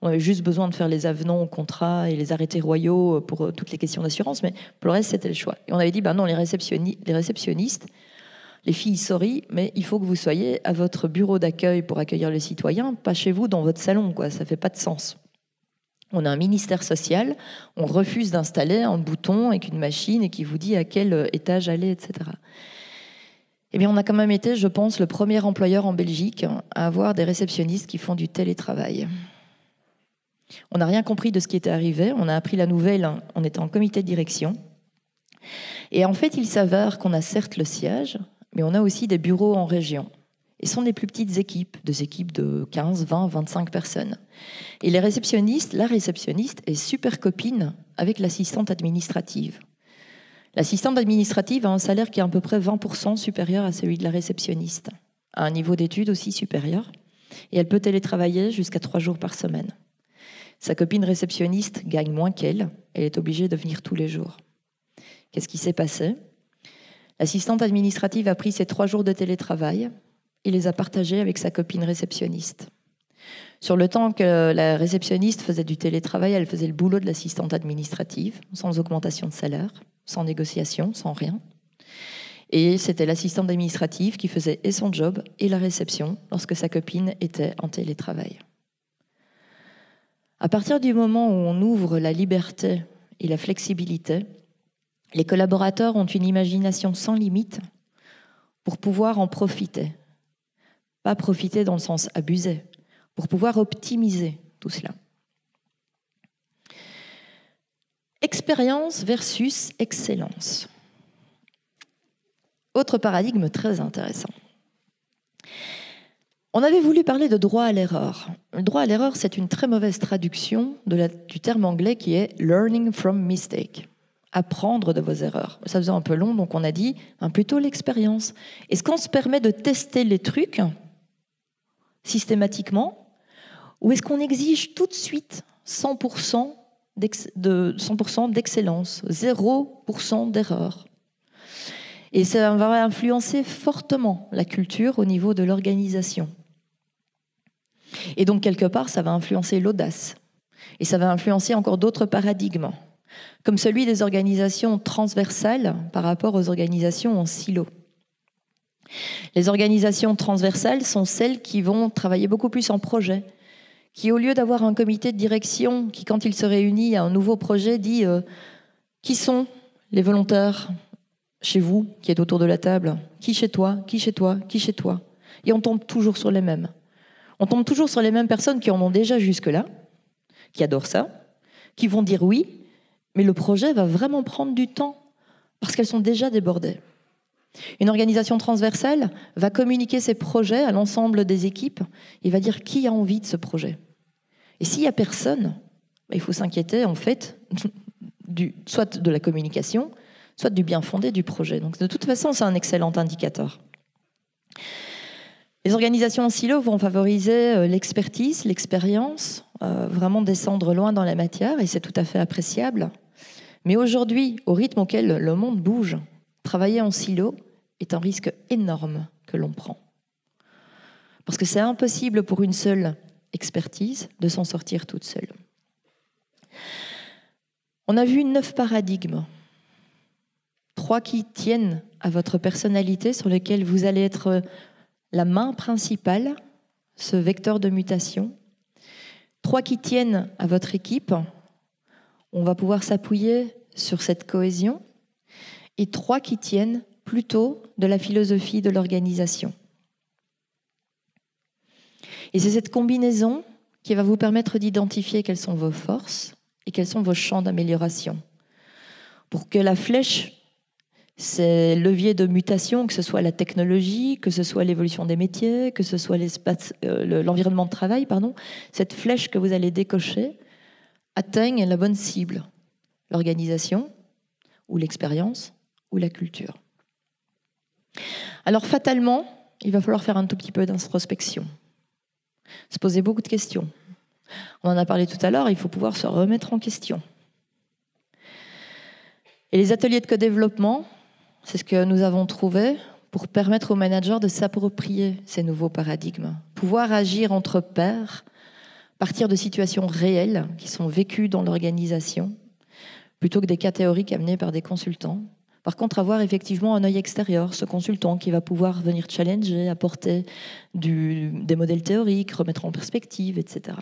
On avait juste besoin de faire les avenants au contrat et les arrêtés royaux pour toutes les questions d'assurance, mais pour le reste, c'était le choix. Et on avait dit, non, les réceptionnistes, les filles, sorry, mais il faut que vous soyez à votre bureau d'accueil pour accueillir les citoyens, pas chez vous dans votre salon, quoi. Ça ne fait pas de sens. On a un ministère social, on refuse d'installer un bouton avec une machine et qui vous dit à quel étage aller, etc. Eh bien, on a quand même été, je pense, le premier employeur en Belgique à avoir des réceptionnistes qui font du télétravail. On n'a rien compris de ce qui était arrivé, on a appris la nouvelle, on était en comité de direction. Et en fait, il s'avère qu'on a certes le siège, mais on a aussi des bureaux en région. Et ce sont des plus petites équipes, des équipes de 15, 20, 25 personnes. Et la réceptionniste est super copine avec l'assistante administrative. L'assistante administrative a un salaire qui est à peu près 20% supérieur à celui de la réceptionniste, à un niveau d'études aussi supérieur, et elle peut télétravailler jusqu'à 3 jours par semaine. Sa copine réceptionniste gagne moins qu'elle, elle est obligée de venir tous les jours. Qu'est-ce qui s'est passé ? L'assistante administrative a pris ses 3 jours de télétravail et les a partagés avec sa copine réceptionniste. Sur le temps que la réceptionniste faisait du télétravail, elle faisait le boulot de l'assistante administrative, sans augmentation de salaire, sans négociation, sans rien. Et c'était l'assistante administrative qui faisait et son job et la réception lorsque sa copine était en télétravail. À partir du moment où on ouvre la liberté et la flexibilité, les collaborateurs ont une imagination sans limite pour pouvoir en profiter. Pas profiter dans le sens abusé, pour pouvoir optimiser tout cela. Expérience versus excellence. Autre paradigme très intéressant. On avait voulu parler de droit à l'erreur. Le droit à l'erreur, c'est une très mauvaise traduction du terme anglais qui est « learning from mistake ». Apprendre de vos erreurs. Ça faisait un peu long, donc on a dit plutôt l'expérience. Est-ce qu'on se permet de tester les trucs systématiquement ou est-ce qu'on exige tout de suite 100% d'excellence, 0% d'erreur ? Et ça va influencer fortement la culture au niveau de l'organisation. Et donc, quelque part, ça va influencer l'audace. Et ça va influencer encore d'autres paradigmes, comme celui des organisations transversales par rapport aux organisations en silo. Les organisations transversales sont celles qui vont travailler beaucoup plus en projet, qui, au lieu d'avoir un comité de direction qui, quand il se réunit à un nouveau projet, dit qui sont les volontaires chez vous, qui est autour de la table, qui chez toi, qui chez toi, qui chez toi. Et on tombe toujours sur les mêmes. On tombe toujours sur les mêmes personnes qui en ont déjà jusque-là, qui adorent ça, qui vont dire oui, mais le projet va vraiment prendre du temps parce qu'elles sont déjà débordées. Une organisation transversale va communiquer ses projets à l'ensemble des équipes et va dire qui a envie de ce projet. Et s'il n'y a personne, il faut s'inquiéter en fait soit de la communication, soit du bien fondé du projet. Donc de toute façon, c'est un excellent indicateur. Les organisations en silo vont favoriser l'expertise, l'expérience, vraiment descendre loin dans la matière, et c'est tout à fait appréciable. Mais aujourd'hui, au rythme auquel le monde bouge, travailler en silo est un risque énorme que l'on prend. Parce que c'est impossible pour une seule expertise de s'en sortir toute seule. On a vu 9 paradigmes. 3 qui tiennent à votre personnalité, sur lesquels vous allez être la main principale ce vecteur de mutation. 3 qui tiennent à votre équipe. On va pouvoir s'appuyer sur cette cohésion. Et 3 qui tiennent plutôt de la philosophie de l'organisation. Et c'est cette combinaison qui va vous permettre d'identifier quelles sont vos forces et quels sont vos champs d'amélioration. Pour que la flèche, ces leviers de mutation, que ce soit la technologie, que ce soit l'évolution des métiers, que ce soit l'environnement de travail, cette flèche que vous allez décocher atteigne la bonne cible, l'organisation ou l'expérience ou la culture. Alors fatalement, il va falloir faire un tout petit peu d'introspection, se poser beaucoup de questions. On en a parlé tout à l'heure, il faut pouvoir se remettre en question. Et les ateliers de co-développement, c'est ce que nous avons trouvé pour permettre aux managers de s'approprier ces nouveaux paradigmes, pouvoir agir entre pairs, partir de situations réelles qui sont vécues dans l'organisation, plutôt que des cas théoriques amenés par des consultants. Par contre, avoir effectivement un œil extérieur, ce consultant qui va pouvoir venir challenger, apporter des modèles théoriques, remettre en perspective, etc.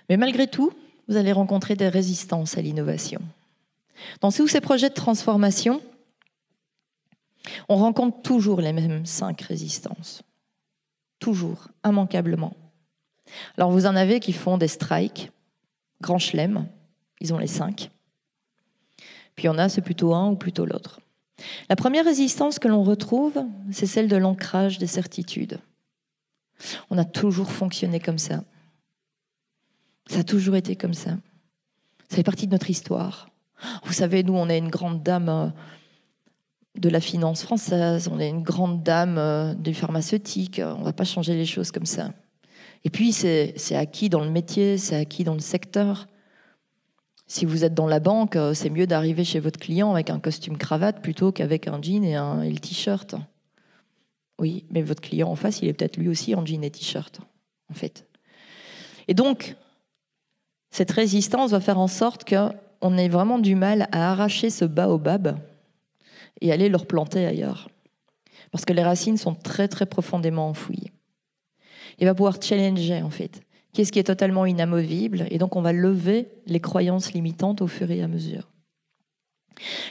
Mais malgré tout, vous allez rencontrer des résistances à l'innovation. Dans tous ces projets de transformation, on rencontre toujours les mêmes 5 résistances. Toujours, immanquablement. Alors vous en avez qui font des strikes, grand chelem, ils ont les 5. Puis il y en a, c'est plutôt un ou plutôt l'autre. La première résistance que l'on retrouve, c'est celle de l'ancrage des certitudes. On a toujours fonctionné comme ça. Ça a toujours été comme ça. Ça fait partie de notre histoire. Vous savez, nous, on est une grande dame de la finance française, on est une grande dame des pharmaceutiques, on ne va pas changer les choses comme ça. Et puis, c'est acquis dans le métier, c'est acquis dans le secteur. Si vous êtes dans la banque, c'est mieux d'arriver chez votre client avec un costume cravate plutôt qu'avec un jean et le t-shirt. Oui, mais votre client en face, il est peut-être lui aussi en jean et t-shirt, en fait. Et donc, cette résistance va faire en sorte qu'on ait vraiment du mal à arracher ce baobab et aller le replanter ailleurs. Parce que les racines sont très, très profondément enfouies. Il va pouvoir challenger, en fait. Qu'est-ce qui est totalement inamovible? Et donc, on va lever les croyances limitantes au fur et à mesure.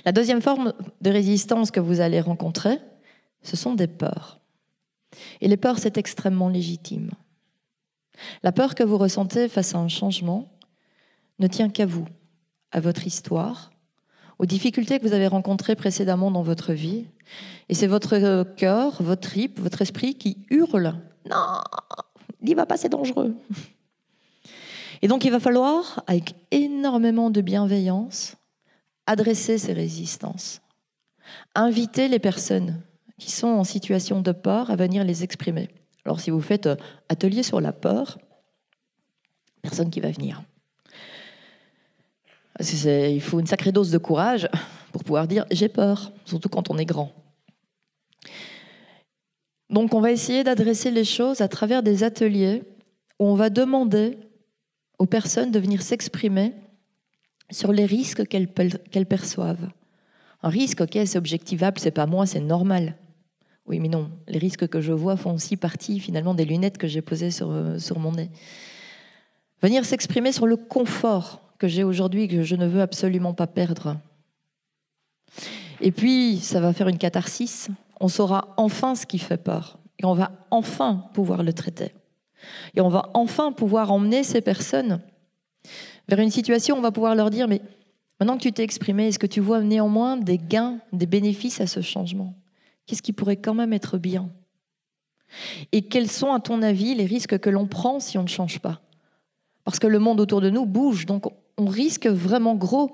La deuxième forme de résistance que vous allez rencontrer, ce sont des peurs. Et les peurs, c'est extrêmement légitime. La peur que vous ressentez face à un changement ne tient qu'à vous, à votre histoire, aux difficultés que vous avez rencontrées précédemment dans votre vie. Et c'est votre cœur, votre trip, votre esprit qui hurle « Non, n'y va pas, c'est dangereux !» Et donc, il va falloir, avec énormément de bienveillance, adresser ces résistances. Inviter les personnes qui sont en situation de peur à venir les exprimer. Alors, si vous faites atelier sur la peur, personne qui va venir. Il faut une sacrée dose de courage pour pouvoir dire « j'ai peur », surtout quand on est grand. Donc, on va essayer d'adresser les choses à travers des ateliers où on va demander aux personnes de venir s'exprimer sur les risques qu'elles perçoivent. Un risque, ok, c'est objectivable, c'est pas moi, c'est normal. Oui, mais non, les risques que je vois font aussi partie finalement des lunettes que j'ai posées sur mon nez. Venir s'exprimer sur le confort que j'ai aujourd'hui et que je ne veux absolument pas perdre. Et puis, ça va faire une catharsis. On saura enfin ce qui fait peur. Et on va enfin pouvoir le traiter. Et on va enfin pouvoir emmener ces personnes vers une situation où on va pouvoir leur dire « Mais maintenant que tu t'es exprimé, est-ce que tu vois néanmoins des gains, des bénéfices à ce changement ? Qu'est-ce qui pourrait quand même être bien ? Et quels sont, à ton avis, les risques que l'on prend si on ne change pas ? Parce que le monde autour de nous bouge, donc on risque vraiment gros.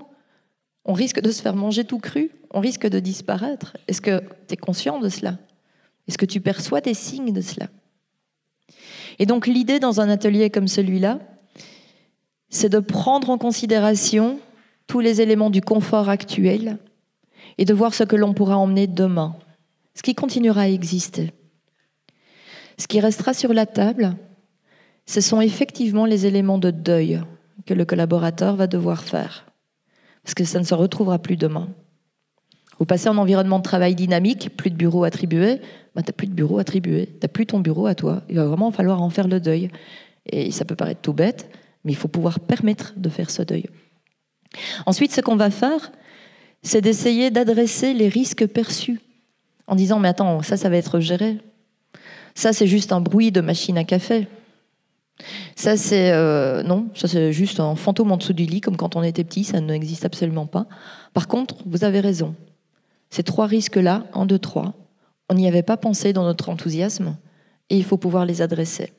On risque de se faire manger tout cru. On risque de disparaître. Est-ce que tu es conscient de cela ? Est-ce que tu perçois des signes de cela ? Et donc l'idée dans un atelier comme celui-là, c'est de prendre en considération tous les éléments du confort actuel et de voir ce que l'on pourra emmener demain, ce qui continuera à exister. Ce qui restera sur la table, ce sont effectivement les éléments de deuil que le collaborateur va devoir faire, parce que ça ne se retrouvera plus demain. Vous passez en environnement de travail dynamique, plus de bureaux attribués, tu n'as plus de bureau attribué, tu n'as plus ton bureau à toi. Il va vraiment falloir en faire le deuil. Et ça peut paraître tout bête, mais il faut pouvoir permettre de faire ce deuil. Ensuite, ce qu'on va faire, c'est d'essayer d'adresser les risques perçus en disant « mais attends, ça va être géré. Ça, c'est juste un bruit de machine à café. Ça, c'est non, ça c'est juste un fantôme en dessous du lit, comme quand on était petit, ça n'existe absolument pas. Par contre, vous avez raison. Ces 3 risques-là, 1, 2, 3, on n'y avait pas pensé dans notre enthousiasme et il faut pouvoir les adresser.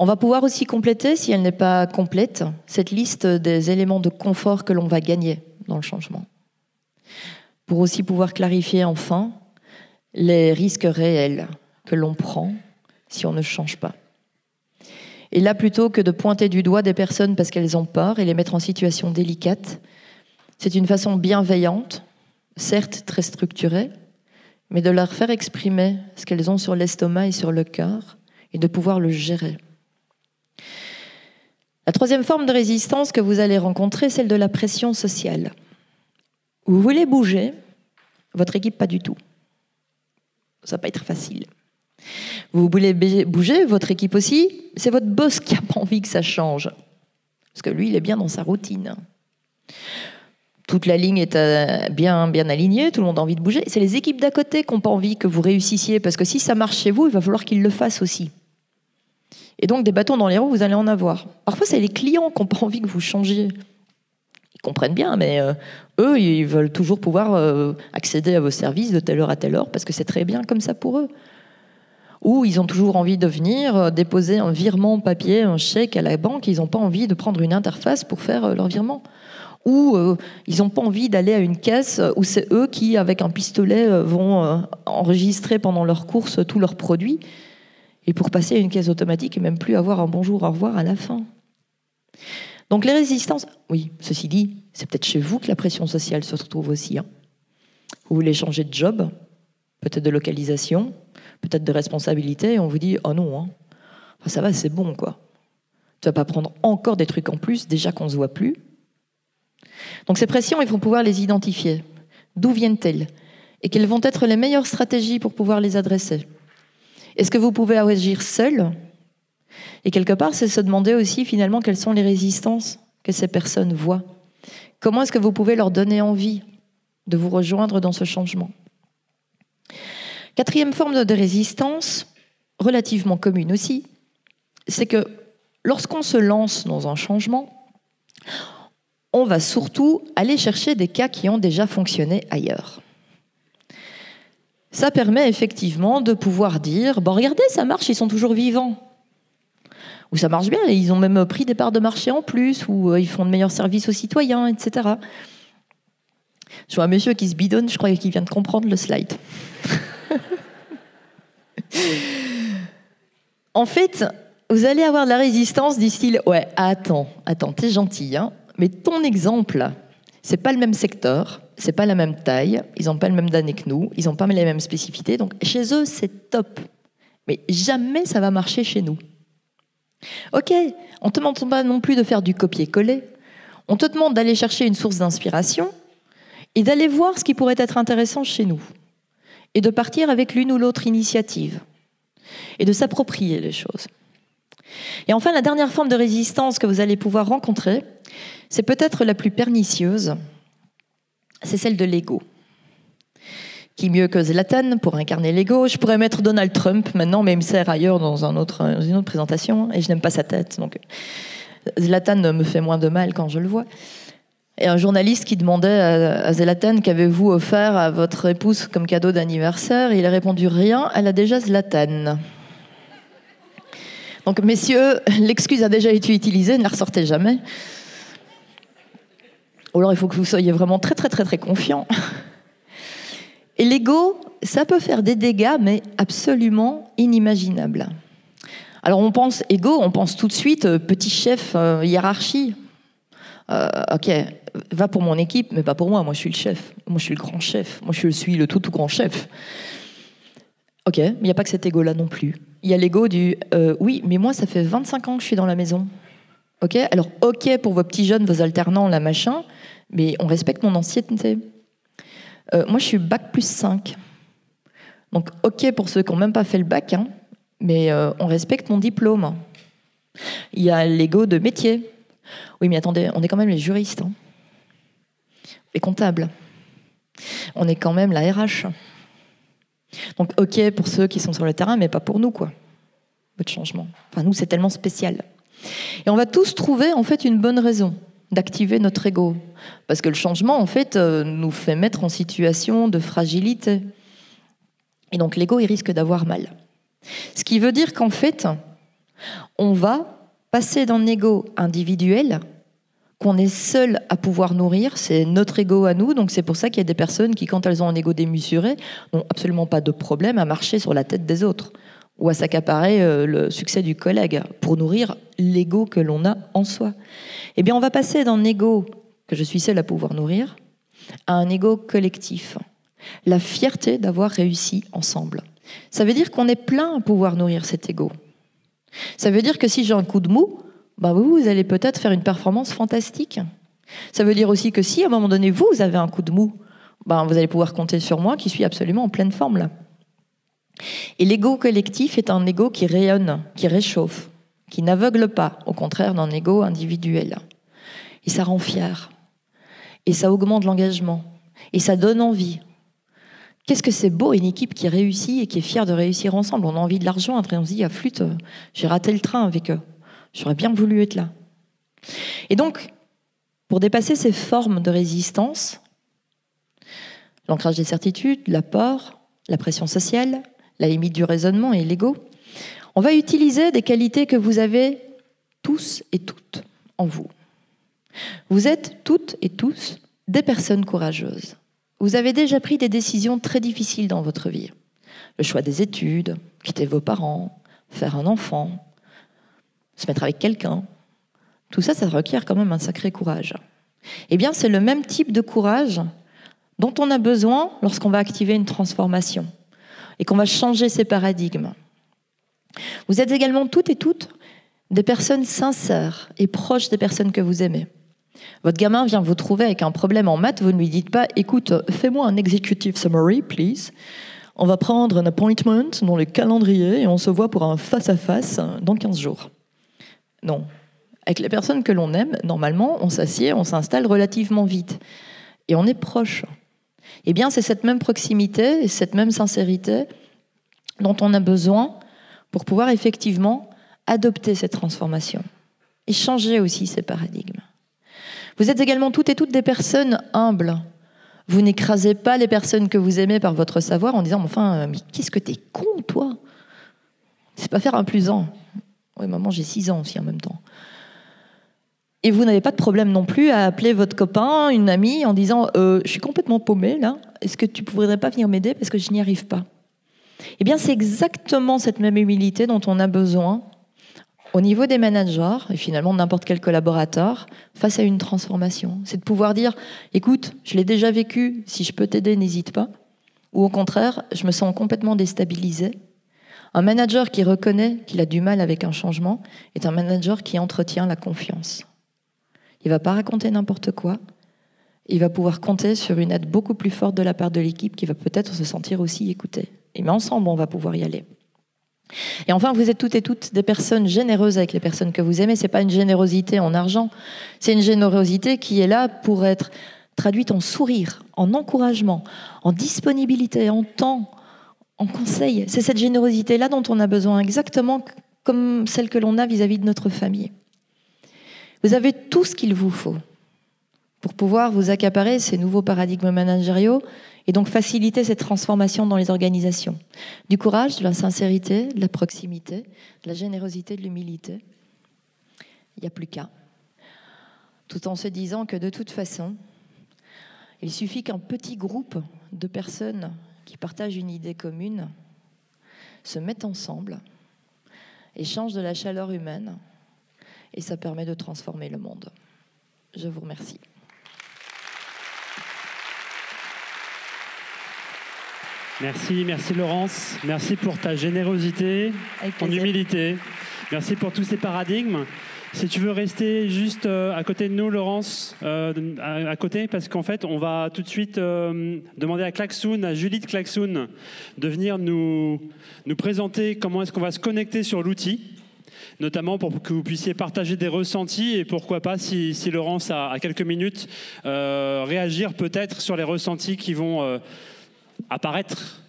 On va pouvoir aussi compléter, si elle n'est pas complète, cette liste des éléments de confort que l'on va gagner dans le changement. Pour aussi pouvoir clarifier enfin les risques réels que l'on prend si on ne change pas. Et là, plutôt que de pointer du doigt des personnes parce qu'elles ont peur et les mettre en situation délicate, c'est une façon bienveillante, certes très structurée, mais de leur faire exprimer ce qu'elles ont sur l'estomac et sur le cœur et de pouvoir le gérer. La 3e forme de résistance que vous allez rencontrer, c'est celle de la pression sociale. Vous voulez bouger, votre équipe pas du tout. Ça va pas être facile. Vous voulez bouger, votre équipe aussi, c'est votre boss qui n'a pas envie que ça change. Parce que lui, il est bien dans sa routine. Toute la ligne est bien alignée, tout le monde a envie de bouger. C'est les équipes d'à côté qui n'ont pas envie que vous réussissiez, parce que si ça marche chez vous, il va falloir qu'ils le fassent aussi. Et donc, des bâtons dans les roues, vous allez en avoir. Parfois, c'est les clients qui n'ont pas envie que vous changiez. Ils comprennent bien, mais eux, ils veulent toujours pouvoir accéder à vos services de telle heure à telle heure, parce que c'est très bien comme ça pour eux. Ou ils ont toujours envie de venir déposer un virement papier, un chèque à la banque, ils n'ont pas envie de prendre une interface pour faire leur virement. Ou ils n'ont pas envie d'aller à une caisse où c'est eux qui, avec un pistolet, vont enregistrer pendant leur course tous leurs produits, et pour passer à une caisse automatique et même plus avoir un bonjour, au revoir à la fin. Donc les résistances, oui, ceci dit, c'est peut-être chez vous que la pression sociale se retrouve aussi. Hein. Vous voulez changer de job, peut-être de localisation, peut-être de responsabilité, et on vous dit « oh non, hein. Enfin, ça va, c'est bon, quoi. Tu vas pas prendre encore des trucs en plus, déjà qu'on se voit plus. » Donc ces pressions, il faut pouvoir les identifier. D'où viennent-elles? Et quelles vont être les meilleures stratégies pour pouvoir les adresser? Est-ce que vous pouvez agir seul? Et quelque part, c'est se demander aussi finalement quelles sont les résistances que ces personnes voient. Comment est-ce que vous pouvez leur donner envie de vous rejoindre dans ce changement? 4e forme de résistance, relativement commune aussi, c'est que lorsqu'on se lance dans un changement, on va surtout aller chercher des cas qui ont déjà fonctionné ailleurs. Ça permet effectivement de pouvoir dire « bon, regardez, ça marche, ils sont toujours vivants ». Ou ça marche bien, et ils ont même pris des parts de marché en plus, ou ils font de meilleurs services aux citoyens, etc. Je vois un monsieur qui se bidonne, je crois qu'il vient de comprendre le slide. En fait, vous allez avoir de la résistance du style « ouais, attends, t'es gentil, hein, mais ton exemple, c'est pas le même secteur, c'est pas la même taille, ils n'ont pas le même d'année que nous, ils n'ont pas les mêmes spécificités, donc chez eux, c'est top. Mais jamais ça va marcher chez nous. Ok, on ne te demande pas non plus de faire du copier-coller, on te demande d'aller chercher une source d'inspiration et d'aller voir ce qui pourrait être intéressant chez nous, et de partir avec l'une ou l'autre initiative, et de s'approprier les choses. Et enfin, la dernière forme de résistance que vous allez pouvoir rencontrer, c'est peut-être la plus pernicieuse, c'est celle de l'ego. Qui mieux que Zlatan pour incarner l'ego? Je pourrais mettre Donald Trump maintenant, mais il me sert ailleurs dans une autre présentation, et je n'aime pas sa tête. Donc Zlatan me fait moins de mal quand je le vois. Et un journaliste qui demandait à Zlatan « qu'avez-vous offert à votre épouse comme cadeau d'anniversaire ?» Il a répondu « rien, elle a déjà Zlatan ». Donc messieurs, l'excuse a déjà été utilisée, ne la ressortez jamais. Ou alors il faut que vous soyez vraiment très très très très confiants. Et l'ego, ça peut faire des dégâts, mais absolument inimaginables. Alors on pense ego, on pense tout de suite petit chef, hiérarchie. Ok, va pour mon équipe, mais pas pour moi. Moi, je suis le chef. Moi, je suis le grand chef. Moi, je suis le tout grand chef. Ok, mais il n'y a pas que cet ego-là non plus. Il y a l'ego du oui, mais moi, ça fait 25 ans que je suis dans la maison. Ok, alors ok pour vos petits jeunes, vos alternants, la machin, mais on respecte mon ancienneté. Moi, je suis bac plus 5. Donc ok pour ceux qui n'ont même pas fait le bac, hein, mais on respecte mon diplôme. Il y a l'ego de métier. Oui, mais attendez, on est quand même les juristes, hein, les comptables. On est quand même la RH. Donc ok pour ceux qui sont sur le terrain, mais pas pour nous, quoi. Votre changement. Enfin, nous, c'est tellement spécial. Et on va tous trouver, en fait, une bonne raison d'activer notre ego. Parce que le changement, en fait, nous fait mettre en situation de fragilité. Et donc, l'ego, il risque d'avoir mal. Ce qui veut dire qu'en fait, on va passer d'un ego individuel qu'on est seul à pouvoir nourrir, c'est notre ego à nous, donc c'est pour ça qu'il y a des personnes qui, quand elles ont un ego démesuré, n'ont absolument pas de problème à marcher sur la tête des autres ou à s'accaparer le succès du collègue pour nourrir l'ego que l'on a en soi. Eh bien, on va passer d'un ego que je suis seul à pouvoir nourrir à un ego collectif. La fierté d'avoir réussi ensemble. Ça veut dire qu'on est plein à pouvoir nourrir cet ego. Ça veut dire que si j'ai un coup de mou, bah vous allez peut-être faire une performance fantastique. Ça veut dire aussi que si à un moment donné vous avez un coup de mou, bah vous allez pouvoir compter sur moi qui suis absolument en pleine forme là. Et l'ego collectif est un ego qui rayonne, qui réchauffe, qui n'aveugle pas, au contraire d'un ego individuel. Et ça rend fier. Et ça augmente l'engagement. Et ça donne envie. Qu'est-ce que c'est beau, une équipe qui réussit et qui est fière de réussir ensemble. On a envie de l'argent, après on se dit, ah flûte, j'ai raté le train avec eux. J'aurais bien voulu être là. Et donc, pour dépasser ces formes de résistance, l'ancrage des certitudes, la peur, la pression sociale, la limite du raisonnement et l'ego, on va utiliser des qualités que vous avez tous et toutes en vous. Vous êtes toutes et tous des personnes courageuses. Vous avez déjà pris des décisions très difficiles dans votre vie. Le choix des études, quitter vos parents, faire un enfant, se mettre avec quelqu'un. Tout ça, ça requiert quand même un sacré courage. Eh bien, c'est le même type de courage dont on a besoin lorsqu'on va activer une transformation et qu'on va changer ses paradigmes. Vous êtes également toutes et toutes des personnes sincères et proches des personnes que vous aimez. Votre gamin vient vous trouver avec un problème en maths, vous ne lui dites pas « Écoute, fais-moi un executive summary, please. On va prendre un appointment dans le calendrier et on se voit pour un face-à-face dans 15 jours. » Non. Avec les personnes que l'on aime, normalement, on s'assied, on s'installe relativement vite. Et on est proche. Eh bien, c'est cette même proximité et cette même sincérité dont on a besoin pour pouvoir effectivement adopter cette transformation et changer aussi ces paradigmes. Vous êtes également toutes et toutes des personnes humbles. Vous n'écrasez pas les personnes que vous aimez par votre savoir en disant « Enfin, mais qu'est-ce que t'es con, toi ?» C'est pas faire un plus un. Oui, maman, j'ai 6 ans aussi en même temps. Et vous n'avez pas de problème non plus à appeler votre copain, une amie, en disant « Je suis complètement paumée, là. Est-ce que tu ne pourrais pas venir m'aider parce que je n'y arrive pas ?» Eh bien, c'est exactement cette même humilité dont on a besoin au niveau des managers, et finalement n'importe quel collaborateur, face à une transformation. C'est de pouvoir dire « Écoute, je l'ai déjà vécu, si je peux t'aider, n'hésite pas. » Ou au contraire, je me sens complètement déstabilisée. Un manager qui reconnaît qu'il a du mal avec un changement est un manager qui entretient la confiance. Il ne va pas raconter n'importe quoi. Il va pouvoir compter sur une aide beaucoup plus forte de la part de l'équipe qui va peut-être se sentir aussi écoutée. Et mais ensemble, on va pouvoir y aller. Et enfin, vous êtes toutes et toutes des personnes généreuses avec les personnes que vous aimez. Ce n'est pas une générosité en argent. C'est une générosité qui est là pour être traduite en sourire, en encouragement, en disponibilité, en temps, en conseil. C'est cette générosité-là dont on a besoin, exactement comme celle que l'on a vis-à-vis de notre famille. Vous avez tout ce qu'il vous faut pour pouvoir vous accaparer ces nouveaux paradigmes managériaux et donc faciliter cette transformation dans les organisations. Du courage, de la sincérité, de la proximité, de la générosité, de l'humilité. Il n'y a plus qu'à. Tout en se disant que de toute façon, il suffit qu'un petit groupe de personnes qui partagent une idée commune se mettent ensemble, échangent de la chaleur humaine, et ça permet de transformer le monde. Je vous remercie.
Merci Laurence. Merci pour ta générosité, ton humilité. Merci pour tous ces paradigmes. Si tu veux rester juste à côté de nous, Laurence, à côté, parce qu'en fait, on va tout de suite demander à Klaxoon, à Julie de Klaxoon, de venir nous présenter comment est-ce qu'on va se connecter sur l'outil, notamment pour que vous puissiez partager des ressentis et pourquoi pas, si Laurence a quelques minutes, réagir peut-être sur les ressentis qui vont apparaître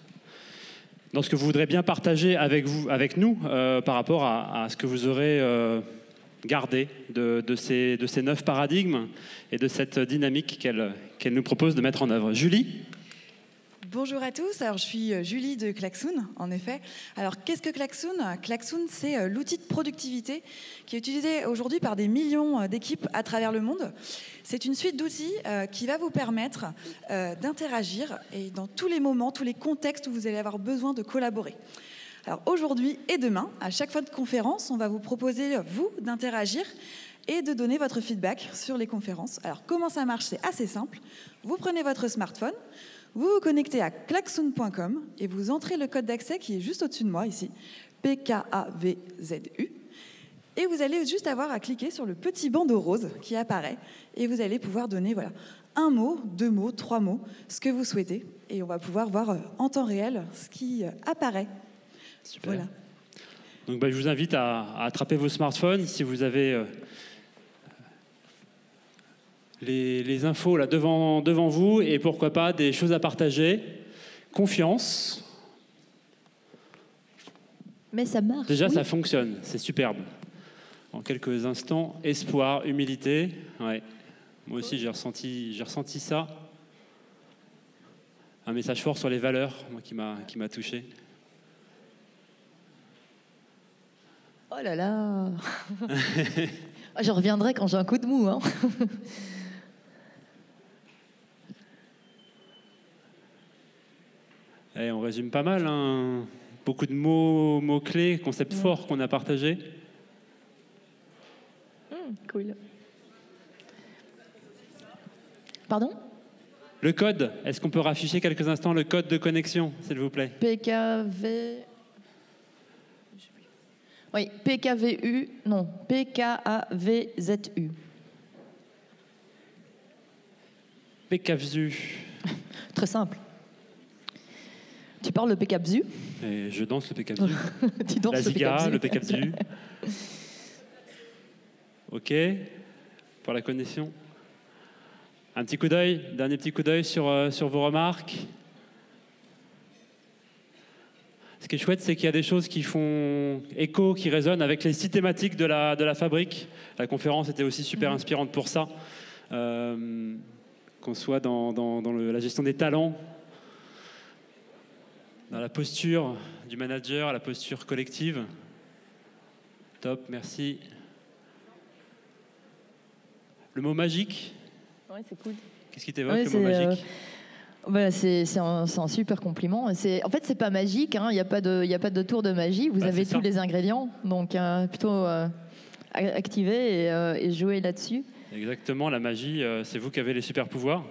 dans ce que vous voudrez bien partager avec nous par rapport à ce que vous aurez gardé de ces 9 paradigmes et de cette dynamique qu'elle nous propose de mettre en œuvre. Julie ?
Bonjour à tous, alors je suis Julie de Klaxoon, en effet. Alors qu'est-ce que Klaxoon ? Klaxoon, c'est l'outil de productivité qui est utilisé aujourd'hui par des millions d'équipes à travers le monde. C'est une suite d'outils qui va vous permettre d'interagir et dans tous les moments, tous les contextes où vous allez avoir besoin de collaborer. Alors aujourd'hui et demain, à chaque fin de conférence, on va vous proposer, vous, d'interagir et de donner votre feedback sur les conférences. Alors comment ça marche ? C'est assez simple. Vous prenez votre smartphone, vous vous connectez à klaxoon.com et vous entrez le code d'accès qui est juste au-dessus de moi ici, PKAVZU. Et vous allez juste avoir à cliquer sur le petit bandeau rose qui apparaît et vous allez pouvoir donner un mot, 2 mots, 3 mots, ce que vous souhaitez. Et on va pouvoir voir en temps réel ce qui apparaît.
Super.
Voilà.
Donc je vous invite à attraper vos smartphones si vous avez les infos là devant vous et pourquoi pas des choses à partager. Confiance.
Mais ça marche.
Déjà,
oui.
ça fonctionne, c'est superbe. En quelques instants, espoir, humilité. Ouais. Moi aussi, j'ai ressenti ça. Un message fort sur les valeurs, moi, qui m'a touché.
Oh là là. Je reviendrai quand j'ai un coup de mou. Hein.
Et on résume pas mal, hein. Beaucoup de mots-clés, concepts forts qu'on a partagés.
Cool. Pardon ?
Le code, est-ce qu'on peut rafficher quelques instants le code de connexion, s'il vous plaît ?
PKV... Oui, PKVU, non, PKAVZU.
PKVZU.
Très simple. Tu parles le PKVZU ?
Et je danse le PKVZU.
Tu danses
la Ziga, le
PKVZU.
PKVZU. OK, pour la connexion. Un petit coup d'œil, dernier petit coup d'œil sur vos remarques. Ce qui est chouette, c'est qu'il y a des choses qui font écho, qui résonnent avec les 6 thématiques de la fabrique. La conférence était aussi super inspirante pour ça. Qu'on soit dans la gestion des talents, dans la posture du manager, la posture collective. Top, merci. Le mot magique.
Ouais, c'est cool.
Qu'est-ce qui t'évoque, le mot magique ?
C'est un super compliment. En fait, c'est pas magique. Il n'y a pas de tour de magie. Vous avez tous les ingrédients. Donc, plutôt activer et jouer là-dessus.
Exactement. La magie, c'est vous qui avez les super pouvoirs.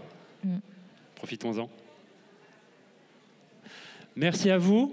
Profitons-en. Merci à vous.